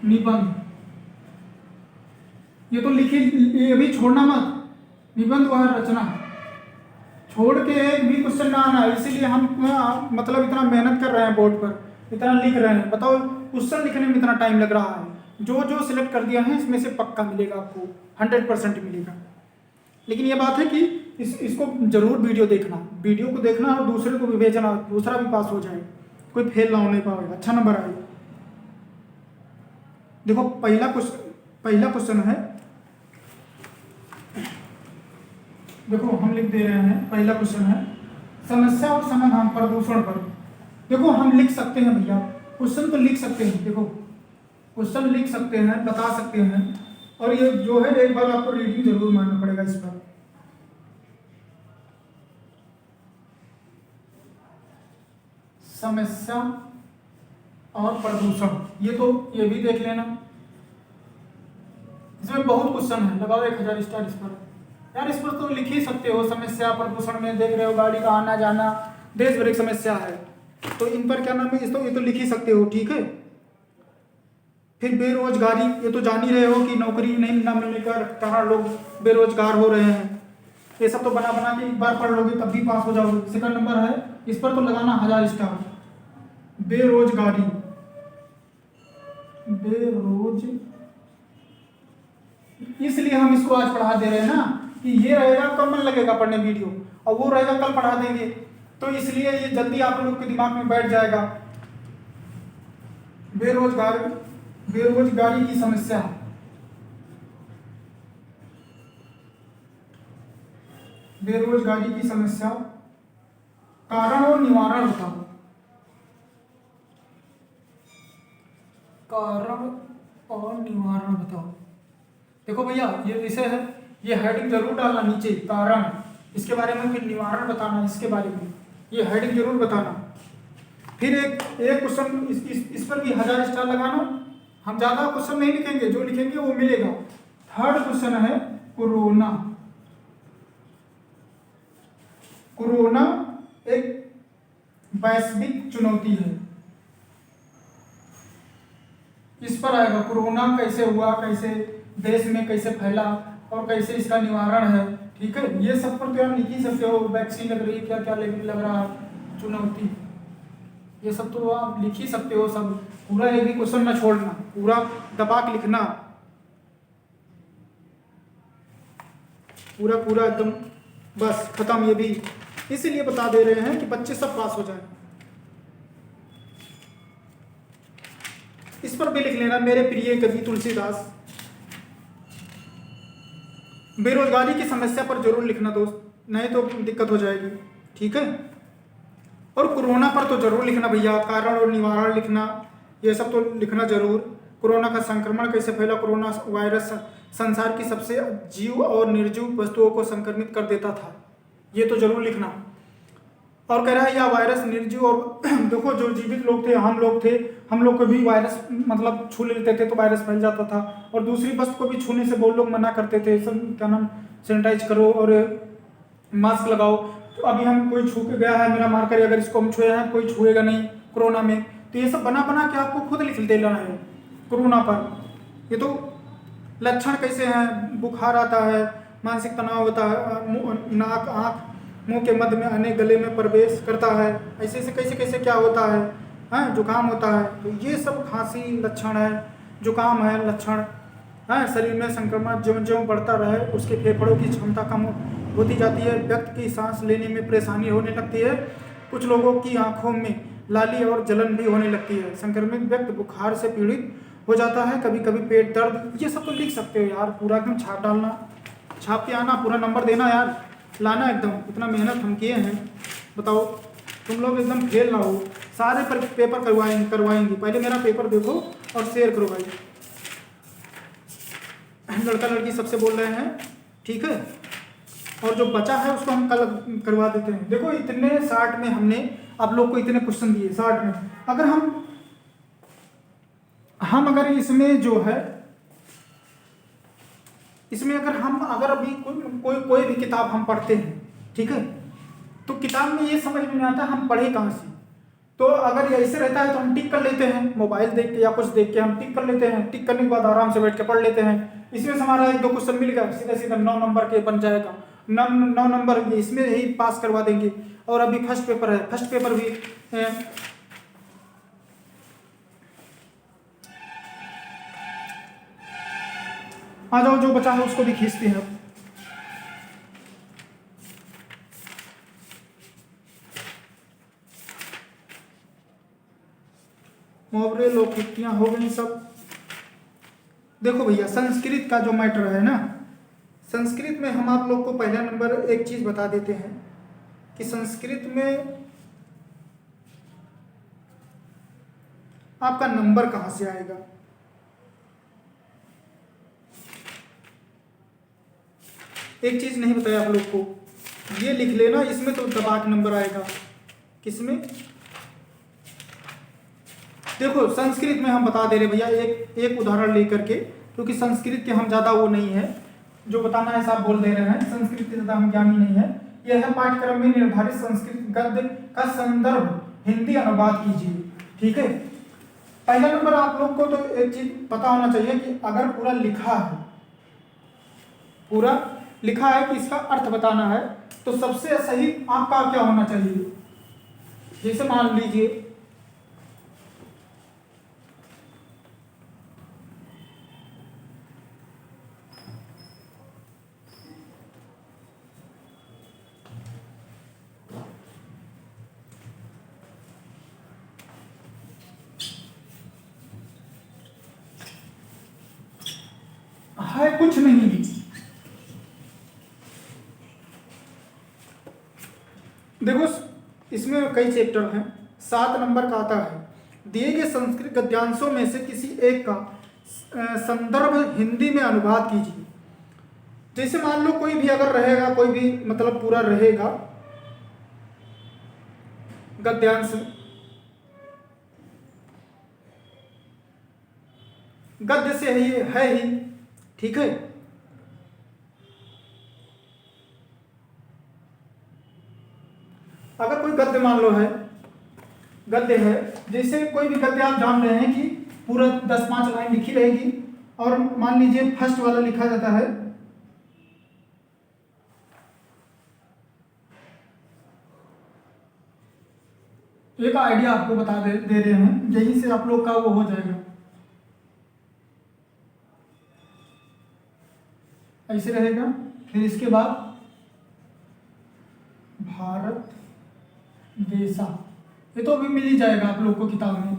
निबंध, ये तो लिखी, ये भी छोड़ना मत, निबंध व रचना छोड़ के एक भी क्वेश्चन ना आना, इसीलिए हम मतलब इतना मेहनत कर रहे हैं बोर्ड पर, इतना लिख रहे हैं। बताओ क्वेश्चन लिखने में इतना टाइम लग रहा है। जो जो सिलेक्ट कर दिया है इसमें से पक्का मिलेगा आपको, 100% मिलेगा। लेकिन ये बात है कि इसको जरूर वीडियो देखना, वीडियो को देखना और दूसरे को भी भेजना, दूसरा भी पास हो जाए, कोई फेल ना होने पाए, अच्छा नंबर आए। देखो पहला क्वेश्चन है, देखो हम लिख दे रहे हैं। पहला क्वेश्चन है समस्या और समाधान प्रदूषण पर। देखो हम लिख सकते हैं भैया, क्वेश्चन तो लिख सकते हैं, देखो क्वेश्चन लिख सकते हैं, बता सकते हैं, और ये जो है एक बार आपको रीडिंग जरूर मानना पड़ेगा इस पर। समस्या और प्रदूषण, ये भी देख लेना। इसमें बहुत क्वेश्चन है, लगाओ 1000 स्टार इस पर। यार इस पर तो लिख ही सकते हो, समस्या प्रदूषण में देख रहे हो गाड़ी का आना जाना, देश भर एक समस्या है, तो इन पर क्या नाम है, ये तो लिख ही सकते हो, ठीक है। फिर बेरोजगारी, ये तो जान ही रहे हो कि नौकरी नहीं ना मिलने का कारण लोग बेरोजगार हो रहे हैं। ये सब तो बना बना के एक बार पढ़ लोगे तब भी पास हो जाओगे। सेकंड नंबर है, इस पर तो लगाना 1000 स्टार, बेरोजगारी। इसलिए हम इसको आज पढ़ा दे रहे हैं ना, कि ये रहेगा कम मन लगेगा पढ़ने वीडियो, और वो रहेगा कल पढ़ा देंगे, तो इसलिए ये जल्दी आप लोग के दिमाग में बैठ जाएगा। बेरोजगारी की समस्या, बेरोजगारी की समस्या, कारण और निवारण बताओ। कारण और निवारण बताओ। देखो भैया ये विषय है, ये हेडिंग जरूर डालना नीचे, कारण, इसके बारे में, फिर निवारण बताना इसके बारे में, ये हेडिंग जरूर बताना। फिर एक क्वेश्चन इस पर भी 1000 स्टार लगाना। हम ज़्यादा क्वेश्चन नहीं लिखेंगे, जो लिखेंगे वो मिलेगा। थर्ड क्वेश्चन है कोरोना। कोरोना एक वैश्विक चुनौती है, इस पर आएगा कोरोना कैसे हुआ, कैसे देश में कैसे फैला, और कैसे इसका निवारण है, ठीक है। ये सब पर तो आप लिख ही सकते हो, वैक्सीन लग रही है, क्या क्या लग रहा है, चुनौती, ये सब तो आप लिख ही सकते हो सब। पूरा एक भी क्वेश्चन ना छोड़ना, पूरा दबा के लिखना, पूरा एकदम, बस खत्म। ये भी इसीलिए बता दे रहे हैं कि बच्चे सब पास हो जाए। इस पर भी लिख लेना, मेरे प्रिय कवि तुलसीदास। बेरोजगारी की समस्या पर जरूर लिखना दोस्त, नहीं तो दिक्कत हो जाएगी, ठीक है। और कोरोना पर तो जरूर लिखना भैया, कारण और निवारण लिखना, ये सब तो लिखना जरूर। कोरोना का संक्रमण कैसे फैला, कोरोना वायरस संसार की सबसे जीव और निर्जीव वस्तुओं को संक्रमित कर देता था, ये तो जरूर लिखना। और कह रहा है यह वायरस निर्जीव, और देखो जो जीवित लोग थे, हम लोग को भी वायरस मतलब छू लेते थे तो वायरस फैल जाता था, और दूसरी वस्तु को भी छूने से बहुत लोग मना करते थे, सब क्या नाम, सैनिटाइज करो और मास्क लगाओ। तो अभी हम कोई छू के गया है, मेरा मार्कर, अगर इसको हम छुए हैं, कोई छुएगा नहीं कोरोना में, तो ये सब बना बना के आपको खुद लिख देना है कोरोना पर। ये तो लक्षण कैसे हैं, बुखार आता है, मानसिक तनाव होता है, नाक आँख मुंह के मध्य में आने, गले में प्रवेश करता है, ऐसे ऐसे कैसे कैसे क्या होता है, हाँ जुकाम होता है। तो ये सब खांसी लक्षण है, जुकाम है लक्षण, हाँ शरीर में संक्रमण ज्यों ज्यों बढ़ता रहे उसके फेफड़ों की क्षमता कम होती जाती है, व्यक्ति की सांस लेने में परेशानी होने लगती है, कुछ लोगों की आंखों में लाली और जलन भी होने लगती है, संक्रमित व्यक्ति बुखार से पीड़ित हो जाता है, कभी कभी पेट दर्द। ये सब तो लिख सकते हो यार, पूरा एकदम छाप डालना, छाप के आना, पूरा नंबर देना यार, लाना एकदम, इतना मेहनत हम किए हैं, बताओ तुम लोग एकदम फेल ना हो। सारे पेपर करवाएंगे, पहले मेरा पेपर देखो और शेयर करो भाई। लड़का लड़की सबसे बोल रहे हैं, ठीक है, और जो बचा है उसको हम कल करवा देते हैं। देखो इतने 60 में हमने आप लोग को इतने क्वेश्चन दिए, 60 में अगर हम अगर इसमें जो है, इसमें अगर अभी कोई भी किताब हम पढ़ते हैं, ठीक है, तो किताब में ये समझ में नहीं आता हम पढ़े कहाँ से। तो अगर ये ऐसे रहता है तो हम टिक कर लेते हैं, मोबाइल देख के या कुछ देख के हम टिक कर लेते हैं, टिक करने के बाद आराम से बैठ के पढ़ लेते हैं। इसमें से हमारा 1-2 क्वेश्चन मिल गया, सीधा सीधा 9 नंबर के बन जाएगा, 9 नंबर इसमें ही पास करवा देंगे। और अभी फर्स्ट पेपर है, फर्स्ट पेपर भी आ जाओ, जो बचा है उसको भी खींचते हैं। मुहावरे लोकोक्तियां हो गई सब। देखो भैया संस्कृत का जो मैटर है ना, संस्कृत में हम आप लोग को पहला नंबर एक चीज बता देते हैं कि संस्कृत में आपका नंबर कहां से आएगा। एक चीज नहीं बताया आप लोग को, ये लिख लेना, इसमें तो दबा के नंबर आएगा। किसमें? देखो संस्कृत में हम बता दे रहे भैया, एक उदाहरण लेकर के, क्योंकि संस्कृत के हम ज़्यादा वो नहीं है, जो बताना है साहब बोल दे रहे हैं, संस्कृत के ज़्यादा हम ज्ञानी नहीं है। यह है पाठ्यक्रम में निर्धारित संस्कृत गद्य का संदर्भ हिंदी अनुवाद कीजिए, ठीक है। पहला नंबर आप लोग को तो एक चीज पता होना चाहिए कि अगर पूरा लिखा है कि इसका अर्थ बताना है, तो सबसे सही आपका क्या होना चाहिए। जैसे मान लीजिए है कुछ नहीं, देखो इसमें कई चैप्टर हैं, 7 नंबर का आता है, दिए गए संस्कृत गद्यांशों में से किसी एक का संदर्भ हिंदी में अनुवाद कीजिए। जैसे मान लो कोई भी अगर रहेगा, कोई भी मतलब पूरा रहेगा गद्यांश, गद्य से है ही, ठीक है। अगर कोई गद्य मान लो है, गद्य है, जैसे कोई भी गद्य आप जान रहे हैं कि पूरा 10-5 लाइन लिखी रहेगी, और मान लीजिए फर्स्ट वाला लिखा जाता है, एक आइडिया आपको बता दे रहे हैं, यहीं से आप लोग का वो हो जाएगा। ऐसे रहेगा, फिर इसके बाद भारत देशा, ये तो अभी मिल ही जाएगा आप लोग को किताब में।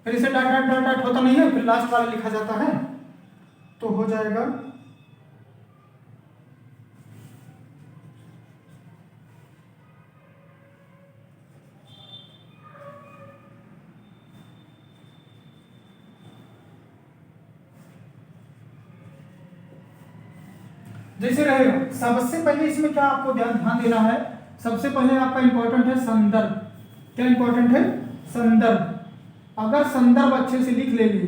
फिर इसे डॉट डॉट डॉट डॉट होता नहीं है, फिर लास्ट वाला लिखा जाता है, तो हो जाएगा जैसे रहेगा। सबसे पहले इसमें क्या आपको ध्यान देना है, सबसे पहले आपका इंपॉर्टेंट है संदर्भ। क्या इंपॉर्टेंट है? संदर्भ। अगर संदर्भ अच्छे से लिख लेंगे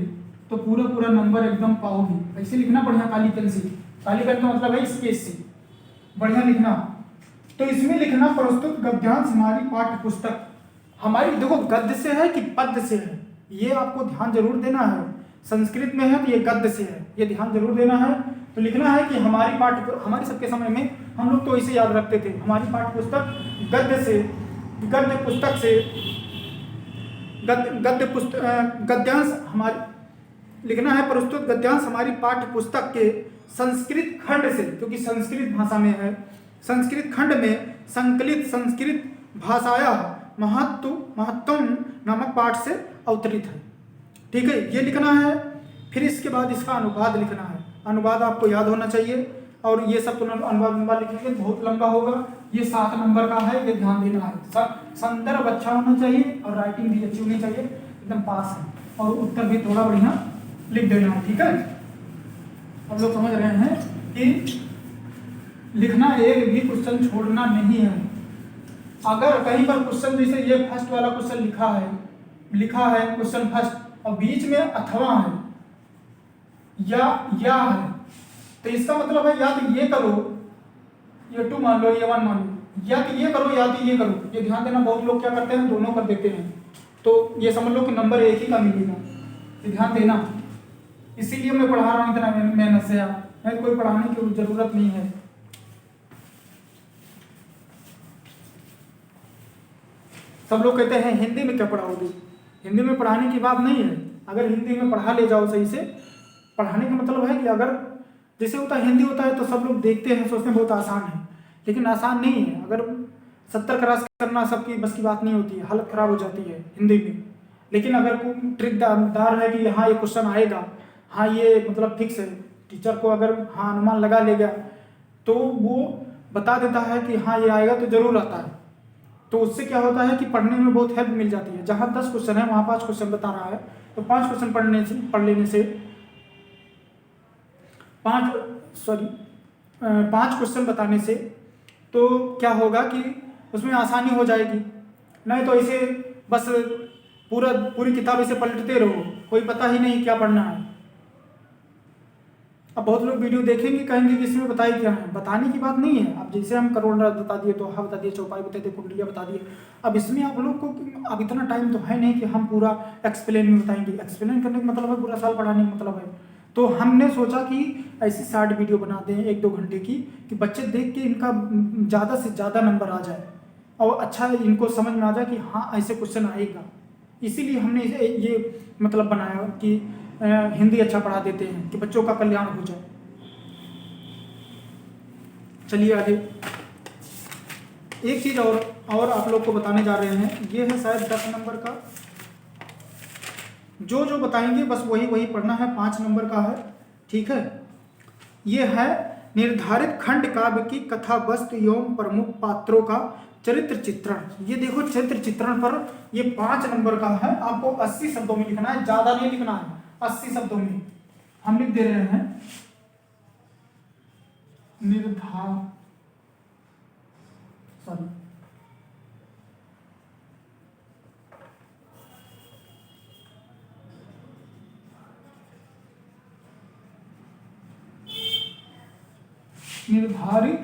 तो पूरा नंबर एकदम पाओगे। ऐसे लिखना बढ़िया, काली पेन से, काली पेन का मतलब है स्केच से बढ़िया लिखना। तो इसमें लिखना प्रस्तुत गद्यांश हमारी पाठ्य पुस्तक, हमारी देखो गद्य से है कि पद्य से है, ये आपको ध्यान जरूर देना है। संस्कृत में है तो ये गद्य से है, ये ध्यान जरूर देना है। तो लिखना है कि हमारे सबके समय में हम लोग तो इसे याद रखते थे, हमारी पाठ्य पुस्तक गद्य पुस्तक से गद्यांश हमारी लिखना है, प्रस्तुत गद्यांश हमारी पाठ्य पुस्तक के संस्कृत खंड से, क्योंकि संस्कृत भाषा में है, संस्कृत खंड में संकलित संस्कृत भाषाया महत्तम नामक पाठ से अवतरित है। ठीक है, ये लिखना है। फिर इसके बाद इसका अनुवाद लिखना है, अनुवाद आपको याद होना चाहिए। और ये सब तो अनुवाद लिखेंगे बहुत लंबा होगा, ये 7 नंबर का है, ये ध्यान देना है। संदर्भ अच्छा होना चाहिए और राइटिंग भी अच्छी होनी चाहिए, एकदम पास है, और उत्तर भी थोड़ा बढ़िया लिख देना है। ठीक है, हम लोग समझ रहे हैं कि लिखना एक भी क्वेश्चन छोड़ना नहीं है। अगर कहीं पर क्वेश्चन जैसे ये फर्स्ट वाला क्वेश्चन लिखा है क्वेश्चन फर्स्ट और बीच में अथवा है या है, तो इसका मतलब है या तो ये करो, ये 2 मान लो, ये 1 मान लो, या तो ये करो या तो ये करो। ये ध्यान देना, बहुत लोग क्या करते हैं दोनों कर देते हैं, तो ये समझ लो कि नंबर एक ही का मिलेगा, ये ध्यान देना। इसीलिए मैं पढ़ा रहा हूँ इतना मेहनत से, मैं कोई पढ़ाने की जरूरत नहीं है। सब लोग कहते हैं हिंदी में क्या पढ़ाओगे, हिंदी में पढ़ाने की बात नहीं है। अगर हिंदी में पढ़ा ले जाओ सही से, पढ़ाने का मतलब है कि अगर जैसे होता है हिंदी होता है तो सब लोग देखते हैं सोचते हैं बहुत आसान है, लेकिन आसान नहीं है। अगर 70 क्रॉस करना सबकी बस की बात नहीं होती है, हालत खराब हो जाती है हिंदी में। लेकिन अगर कोई ट्रिकदार है कि हाँ ये क्वेश्चन आएगा, हाँ ये मतलब फिक्स है, टीचर को अगर हाँ अनुमान लगा लेगा तो वो बता देता है कि हाँ ये आएगा तो जरूर आता है। तो उससे क्या होता है कि पढ़ने में बहुत हेल्प मिल जाती है। जहाँ 10 क्वेश्चन है वहाँ 5 क्वेश्चन बता रहा है, तो 5 क्वेश्चन पढ़ लेने से 5 क्वेश्चन बताने से तो क्या होगा कि उसमें आसानी हो जाएगी। नहीं तो इसे बस पूरी किताब इसे पलटते रहो, कोई पता ही नहीं क्या पढ़ना है। अब बहुत लोग वीडियो देखेंगे कहेंगे कि इसमें बताई क्या है, बताने की बात नहीं है। अब जैसे हम करोड़ बता दिए, दोहा बता दिए, चौपाई बता दिए, कुंडलियाँ बता दिए, अब इसमें आप लोग को अब इतना टाइम तो है नहीं कि हम पूरा एक्सप्लेन में बताएंगे। एक्सप्लेन करने का मतलब है पूरा साल पढ़ाने का मतलब है। तो हमने सोचा कि ऐसी शॉर्ट वीडियो बना दें 1-2 घंटे की, कि बच्चे देख के इनका ज़्यादा से ज़्यादा नंबर आ जाए और अच्छा इनको समझ में आ जाए कि हाँ ऐसे क्वेश्चन आएगा। इसीलिए हमने ये मतलब बनाया कि हिंदी अच्छा पढ़ा देते हैं कि बच्चों का कल्याण हो जाए। चलिए आगे एक चीज़ और आप लोग को बताने जा रहे हैं, ये है शायद 10 नंबर का। जो बताएंगे बस वही पढ़ना है, 5 नंबर का है। ठीक है, ये है निर्धारित खंड काव्य की कथा वस्तु एवं प्रमुख पात्रों का चरित्र चित्रण। ये देखो चरित्र चित्रण पर ये 5 नंबर का है। आपको 80 शब्दों में लिखना है, ज्यादा नहीं लिखना है, 80 शब्दों में हम लिख दे रहे हैं। निर्धारित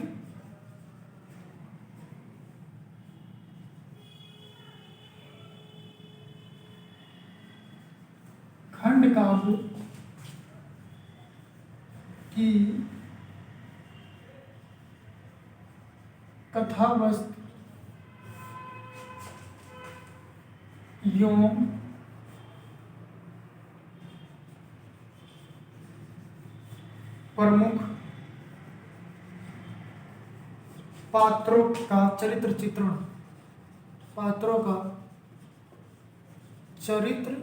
खंड काव्य की कथा वस्तु एवं प्रमुख पात्रों का चरित्र चित्रण, पात्रों का चरित्र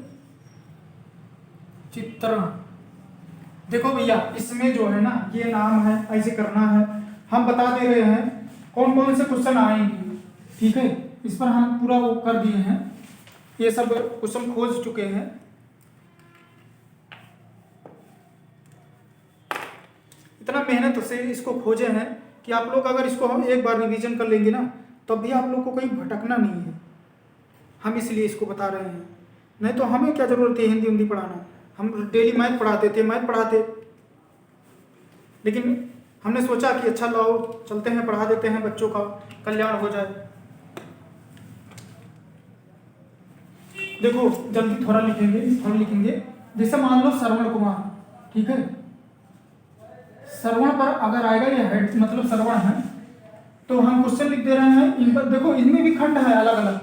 चित्रण। देखो भैया इसमें जो है ना ये नाम है, ऐसे करना है, हम बता दे रहे हैं कौन कौन से क्वेश्चन आएंगे। ठीक है, इस पर हम पूरा वो कर दिए हैं, ये सब क्वेश्चन खोज चुके हैं। इतना मेहनत से इसको खोजे हैं कि आप लोग अगर इसको हम एक बार रिवीजन कर लेंगे ना तब भी आप लोग को कहीं भटकना नहीं है। हम इसलिए इसको बता रहे हैं, नहीं तो हमें क्या जरूरत है हिंदी पढ़ाना। हम डेली मैथ पढ़ाते, लेकिन हमने सोचा कि अच्छा लाओ चलते हैं पढ़ा देते हैं, बच्चों का कल्याण हो जाए। देखो जल्दी थोड़ा लिखेंगे जैसे मान लो श्रवण कुमार, ठीक है, श्रवण पर अगर आएगा ये हेड मतलब श्रवण है, तो हम क्वेश्चन लिख दे रहे हैं इन पर। देखो इनमें भी खंड है अलग अलग,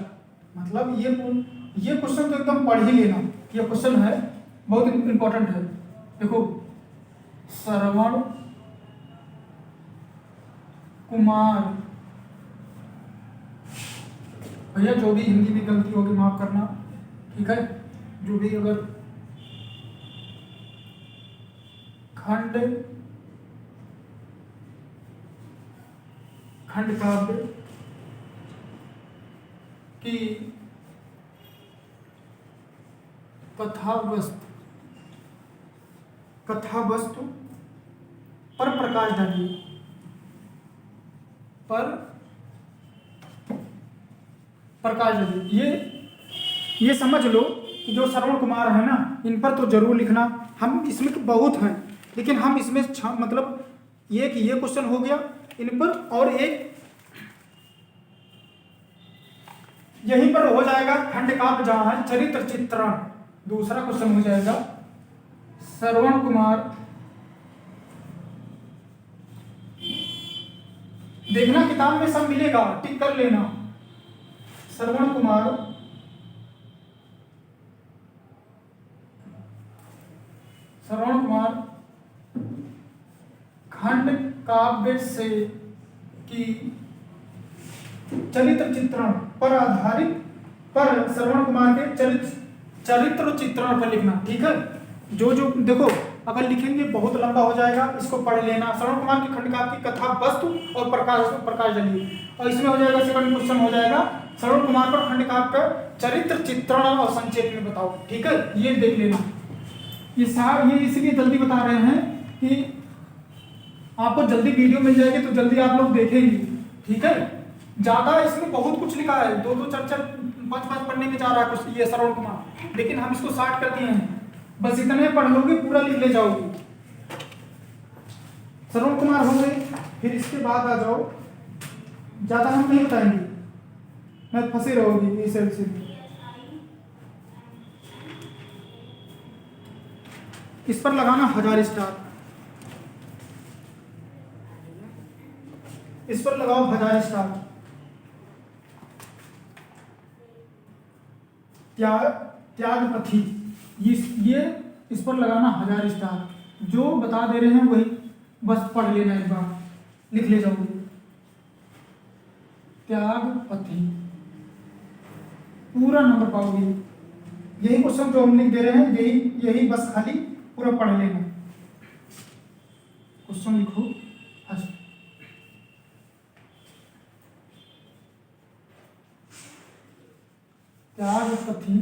मतलब ये क्वेश्चन तो एकदम पढ़ ही लेना, ये क्वेश्चन है बहुत इंपॉर्टेंट है। देखो श्रवण कुमार, भैया जो भी हिंदी में गलती होगी माफ करना, ठीक है, जो भी अगर खंड काव्य की कथावस्तु पर प्रकाश डालिए, पर प्रकाश डालिए। ये समझ लो कि जो श्रवण कुमार है ना, इन पर तो जरूर लिखना। हम इसमें बहुत हैं, लेकिन हम इसमें मतलब ये क्वेश्चन हो गया इन पर, और एक यहीं पर हो जाएगा खंड काव्य जहां है चरित्र चित्रण, दूसरा क्वेश्चन हो जाएगा श्रवण कुमार। देखना किताब में सब मिलेगा, टिक कर लेना। श्रवण कुमार खंड काव्य से की चरित्र चित्रण पर आधारित, पर श्रवण कुमार के चरित्र चित्रण पर लिखना, ठीक है। जो देखो अगर लिखेंगे बहुत लंबा हो जाएगा, इसको पढ़ लेना। श्रवण कुमार की खंड काव्य की कथा वस्तु और प्रकाश डालिए, और इसमें हो जाएगा सेकंड क्वेश्चन हो जाएगा श्रवण कुमार पर खंड काव्य का चरित्र चित्रण और संक्षेप में बताओ, ठीक है। ये देख लेना, ये इसलिए जल्दी बता रहे हैं कि आपको जल्दी वीडियो मिल जाएगी तो जल्दी आप लोग देखेंगे, ठीक है। ज्यादा इसमें बहुत कुछ लिखा है, 2-2 4-4 5-5 पढ़ने में जा रहा है कुछ ये श्रवण कुमार, लेकिन हम इसको 60 कर दिए हैं। बस इतने पढ़ लोगे पूरा लिख ले जाओगे। श्रवण कुमार हो गए, फिर इसके बाद आ जाओ, ज्यादा हम नहीं बताएंगे, मैं फंसे रहोगी इस से। इस पर लगाना 1000 स्टार, इस पर लगाओ 1000 स्टार। त्यागपथी, ये इस पर लगाना 1000 स्टार। जो बता दे रहे हैं वही बस पढ़ लेना, एक बार लिख ले जाओगे। त्यागपथी पूरा नंबर पाओगे। यही क्वेश्चन जो हम लिख दे रहे हैं, यही बस खाली पूरा पढ़ लेना। क्वेश्चन लिखो त्यागपथी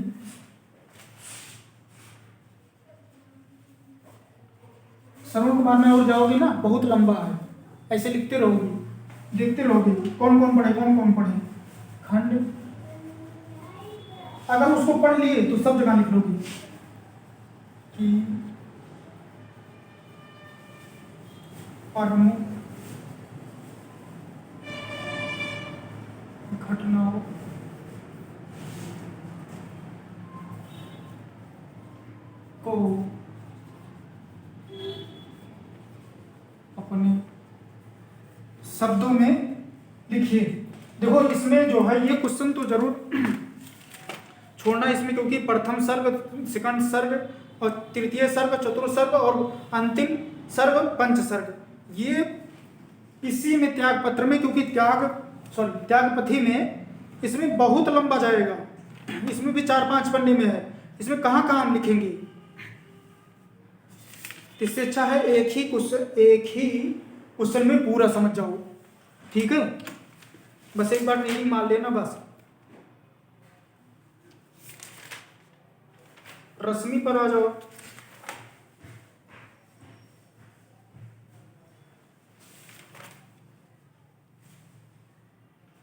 श्रवण कुमार में और जाओगे ना, बहुत लंबा है, ऐसे लिखते रहोगे, देखते रहोगे कौन कौन पढ़े खंड। अगर उसको पढ़ लिए तो सब जगह लिख लोगे कि प्रमुख घटनाओं को अपने शब्दों में लिखिए। देखो इसमें जो है ये क्वेश्चन तो जरूर छोड़ना इसमें, क्योंकि प्रथम सर्ग, सेकंड सर्ग और तृतीय सर्ग, चतुर्थ सर्ग और अंतिम सर्ग, पंच सर्ग, ये इसी में त्याग पत्र में, क्योंकि त्यागपथी में इसमें बहुत लंबा जाएगा, इसमें भी 4-5 पन्ने में है, इसमें कहाँ कहाँ हम लिखेंगे। इससे अच्छा है एक ही क्वेश्चन में पूरा समझ जाओ, ठीक है। बस एक बार रीडिंग मार लेना बस। रश्मि पर आ जाओ।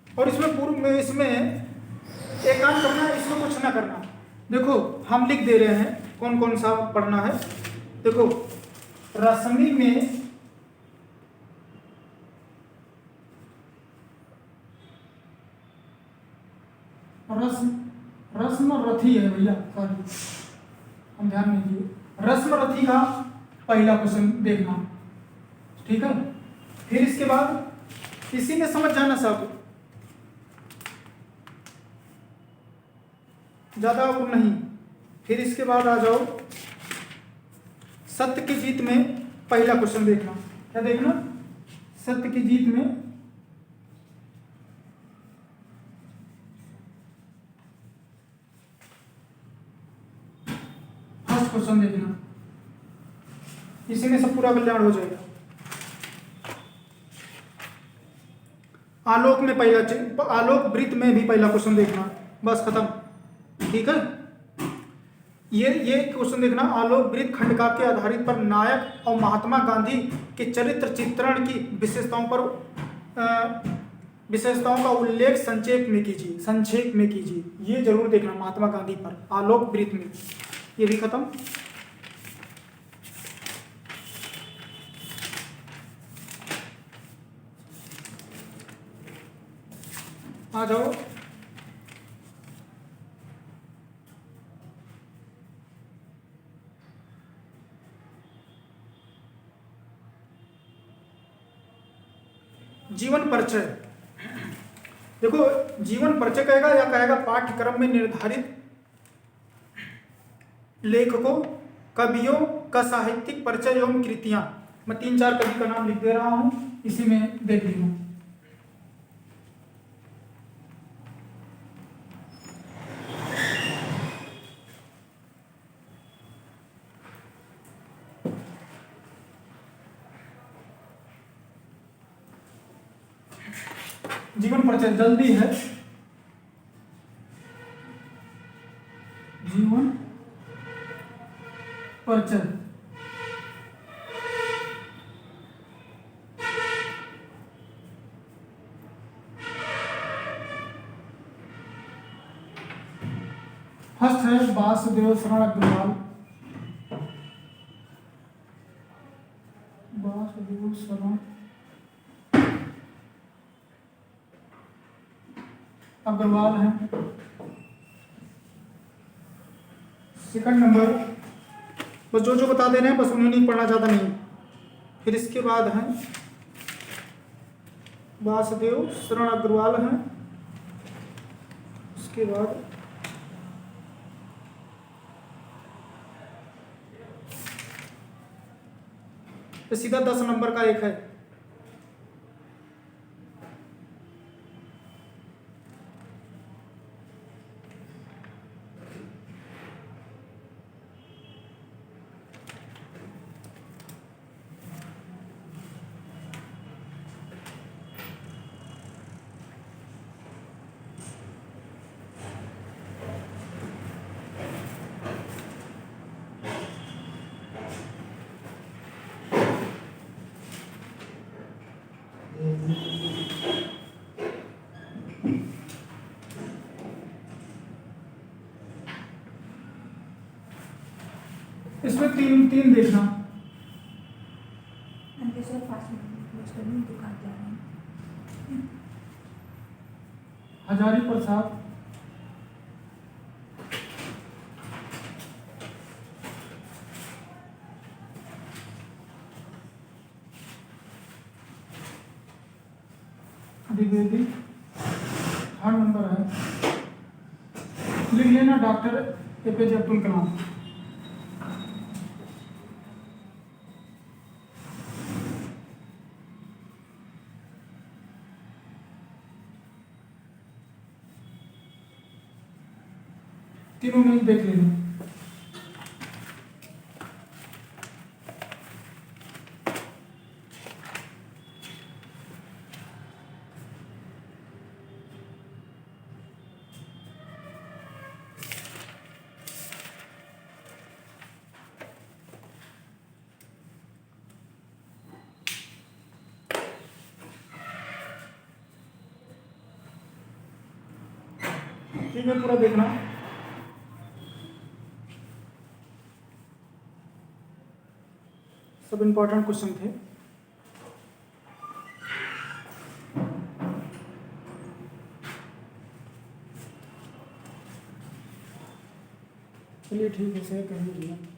और इसमें एक काम करना, इसमें कुछ ना करना। देखो हम लिख दे रहे हैं कौन कौन सा पढ़ना है। देखो रश्मि में रस्म रथी है भैया, सॉरी हम ध्यान नहीं दिए। रस्मरथी का पहला क्वेश्चन देखना, ठीक है। फिर इसके बाद इसी में समझ जाना सब, ज्यादा और नहीं। फिर इसके बाद आ जाओ सत्य की जीत में पहला क्वेश्चन देखना। क्या देखना? सत्य की जीत में फर्स्ट क्वेश्चन देखना, इसी में सब पूरा कल्याण हो जाएगा। आलोक में पहला, आलोक वृत्त में भी पहला क्वेश्चन देखना, बस खत्म, ठीक है। ये क्वेश्चन देखना, आलोक वृत्त खंड काव्य के आधारित पर नायक और महात्मा गांधी के चरित्र चित्रण की विशेषताओं का उल्लेख संक्षेप में कीजिए। ये जरूर देखना महात्मा गांधी पर आलोक वृत्त में। ये भी खत्म। आ जाओ जीवन परिचय। देखो जीवन परिचय कहेगा या कहेगा पाठ्यक्रम में निर्धारित लेखकों कवियों का साहित्यिक परिचय एवं कृतियां। मैं 3-4 कवि का नाम लिख दे रहा हूं, इसी में देख लीजिए। जीवन परिचय जल्दी है। जीवन परिचय फर्स्ट है वासुदेव शरण अग्रवाल। वासुदेव शरण अग्रवाल है। सेकंड नंबर, बस जो बता दे रहे हैं बस उन्हें नहीं पढ़ना, ज़्यादा नहीं। फिर इसके बाद है वासुदेव शरण अग्रवाल है। उसके बाद तो सीधा 10 नंबर का एक है इसमें तीन देखना। हजारी प्रसाद, द्विवेदी। थर्ड नंबर है, लिख लेना डॉक्टर APJ अब्दुल कलाम। तीनों में देख लेना। ठीक है, पूरा देखना। सब इंपॉर्टेंट क्वेश्चन थे। चलिए ठीक है, शेयर कर दीजिए।